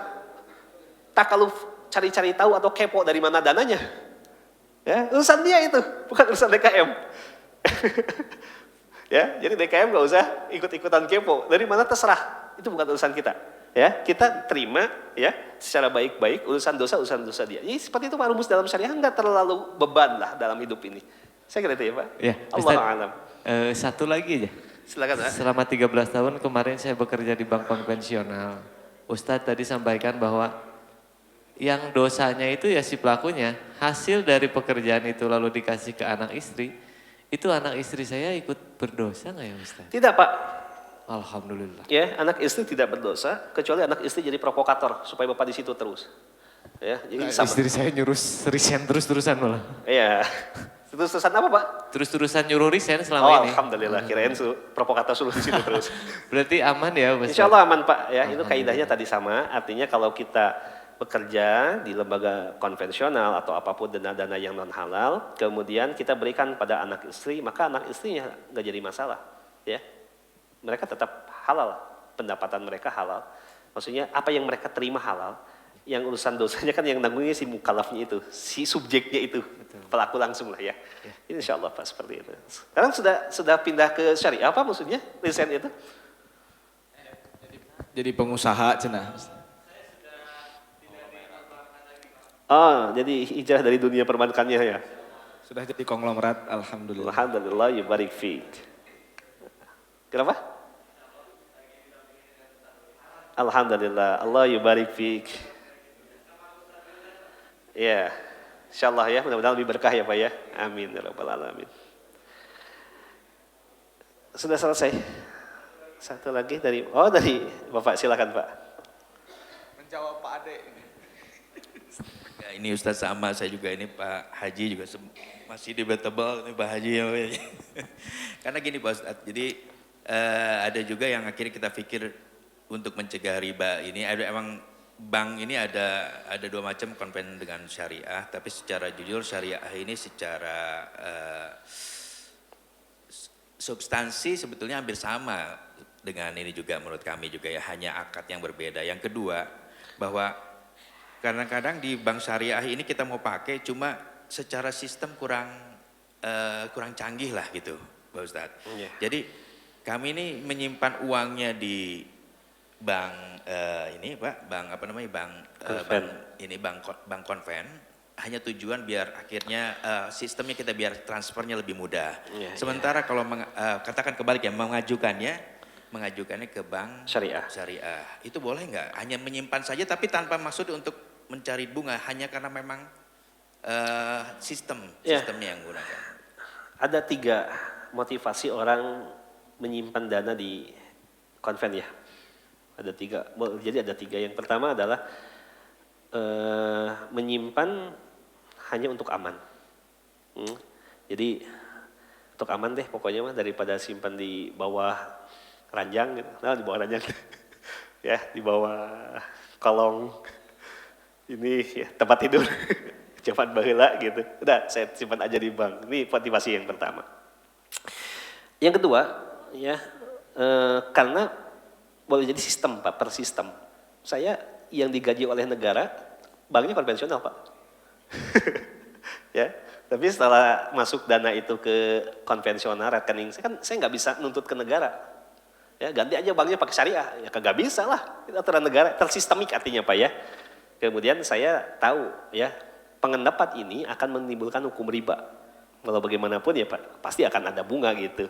takaluf cari-cari tahu atau kepo dari mana dananya, ya, urusan dia itu, bukan urusan DKM. Ya, jadi DKM nggak usah ikut-ikutan kepo, dari mana terserah, itu bukan urusan kita. Ya, kita terima ya secara baik-baik urusan dosa dia. Jadi seperti itu Pak, rumus dalam syariah nggak terlalu beban lah dalam hidup ini. Saya kira itu ya Pak. Ya, Allahu a'lam. Satu lagi aja. Silakan Pak. Selama 13 tahun kemarin saya bekerja di bank konvensional. Ustadz tadi sampaikan bahwa yang dosanya itu ya si pelakunya, hasil dari pekerjaan itu lalu dikasih ke anak istri, itu anak istri saya ikut berdosa nggak ya Ustadz? Tidak Pak. Alhamdulillah. Ya, anak istri tidak berdosa kecuali anak istri jadi provokator supaya Bapak di situ terus. Ya, jadi sama. Istri saya nyuruh resign terus-terusan malah. Iya. Terus-terusan apa Pak? Terus-terusan nyuruh resign selama ini. Alhamdulillah, kirain provokator suruh di situ terus. Berarti aman ya Ustadz? Insya Allah aman Pak, ya itu kaidahnya tadi sama, artinya kalau kita bekerja di lembaga konvensional atau apapun dana-dana yang non halal, kemudian kita berikan pada anak istri, maka anak istrinya nggak jadi masalah, ya. Mereka tetap halal, pendapatan mereka halal. Maksudnya apa yang mereka terima halal, yang urusan dosanya kan yang nanggungnya si mukalafnya itu, si subjeknya itu, pelaku langsung lah ya. Insya Allah Pak seperti itu. Sekarang sudah pindah ke syariah apa maksudnya resign itu? Jadi pengusaha cenah. Oh, jadi hijrah dari dunia perbankannya ya. Sudah jadi konglomerat, alhamdulillah. Alhamdulillah yubarik fiik. Kenapa? Alhamdulillah, Allah yubarik fiik. Ya, insyaallah ya, mudah-mudahan lebih berkah ya Pak ya. Amin ya rabbal alamin. Sudah selesai. Satu lagi dari Bapak, silakan Pak. Menjawab Pak Ade. Ya, ini Ustadz sama, saya juga ini Pak Haji juga masih debatable ini Pak Haji ya. Karena gini Pak Ustadz, jadi ada juga yang akhirnya kita pikir untuk mencegah riba ini ada emang bank ini ada dua macam konven dengan syariah, tapi secara jujur syariah ini secara substansi sebetulnya hampir sama dengan ini juga menurut kami juga ya, hanya akad yang berbeda. Yang kedua bahwa kadang-kadang di bank syariah ini kita mau pakai cuma secara sistem kurang canggih lah gitu Pak Ustadz. Yeah. Jadi kami ini menyimpan uangnya di bank ini Pak, bank apa namanya bank konven, hanya tujuan biar akhirnya sistemnya kita biar transfernya lebih mudah. Sementara kalau katakan kebalik ya, mengajukannya ke bank syariah itu boleh nggak? Hanya menyimpan saja tapi tanpa maksud untuk mencari bunga, hanya karena memang sistemnya yang gunakan. Ada 3 motivasi orang menyimpan dana di konven ya. Ada 3, jadi ada 3. Yang pertama adalah menyimpan hanya untuk aman. Jadi untuk aman deh pokoknya mah, daripada simpan di bawah ranjang gitu. Nah, di bawah ranjang ya, di bawah kolong ini ya, tempat tidur cepat baheula gitu. Udah saya simpan aja di bank. Ini motivasi yang pertama. Yang kedua ya, karena boleh jadi sistem Pak, per sistem. Saya yang digaji oleh negara, banknya konvensional Pak. Ya, tapi setelah masuk dana itu ke konvensional rekening, saya nggak bisa nuntut ke negara. Ya, ganti aja banknya pakai syariah, ya kagak bisa lah. Itu aturan negara, tersistemik artinya Pak ya. Kemudian saya tahu ya, pengendapan ini akan menimbulkan hukum riba. Kalau bagaimanapun ya Pak, pasti akan ada bunga gitu.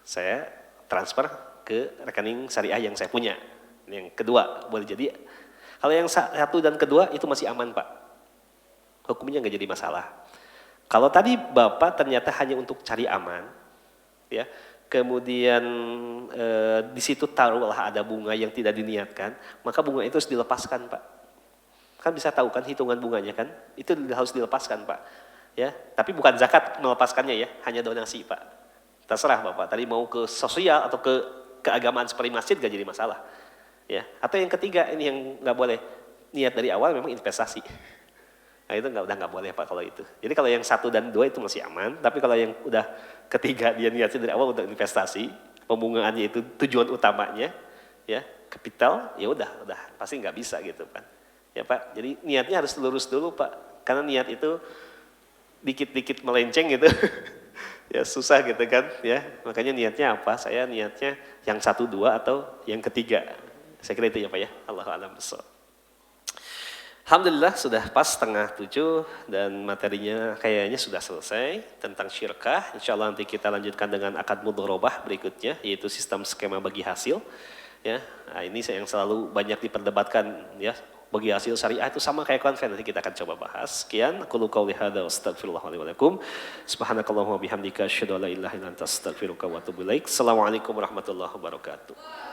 Saya transfer ke rekening syariah yang saya punya. Yang kedua boleh jadi. Kalau yang satu dan kedua itu masih aman Pak. Hukumnya nggak jadi masalah. Kalau tadi Bapak ternyata hanya untuk cari aman, ya, kemudian di situ taruhlah ada bunga yang tidak diniatkan, maka bunga itu harus dilepaskan Pak. Kan bisa tahu kan hitungan bunganya kan, itu harus dilepaskan Pak. Ya, tapi bukan zakat melepaskannya ya, hanya donasi Pak. Terserah Bapak, tadi mau ke sosial atau ke keagamaan seperti masjid gak jadi masalah. Ya, atau yang ketiga ini yang nggak boleh, niat dari awal memang investasi. Nah itu udah nggak boleh Pak kalau itu. Jadi kalau yang 1 dan 2 itu masih aman, tapi kalau yang udah ketiga dia niatnya dari awal untuk investasi, pembungaannya itu tujuan utamanya, ya kapital, ya udah pasti nggak bisa gitu kan. Ya Pak, jadi niatnya harus lurus dulu Pak, karena niat itu dikit-dikit melenceng gitu, ya susah gitu kan, ya makanya niatnya apa? Saya niatnya yang 1, 2 atau yang ketiga. Saya kira itu ya Pak ya. Allahu a'lam bishawab. Alhamdulillah sudah pas 6:30 dan materinya kayaknya sudah selesai tentang syirkah. Insya Allah nanti kita lanjutkan dengan akad mudharabah berikutnya, yaitu sistem skema bagi hasil. Ya, nah, ini yang selalu banyak diperdebatkan ya. Bagi hasil syariah itu sama kayak konven, nanti kita akan coba bahas. Sekian, aku qouli hadza wa astaghfirullah li wa lakum. Subhanakallahumma bihamdika asyhadu an la ilaha illa anta astaghfiruka wa atubu ilaik. Assalamualaikum warahmatullahi wabarakatuh.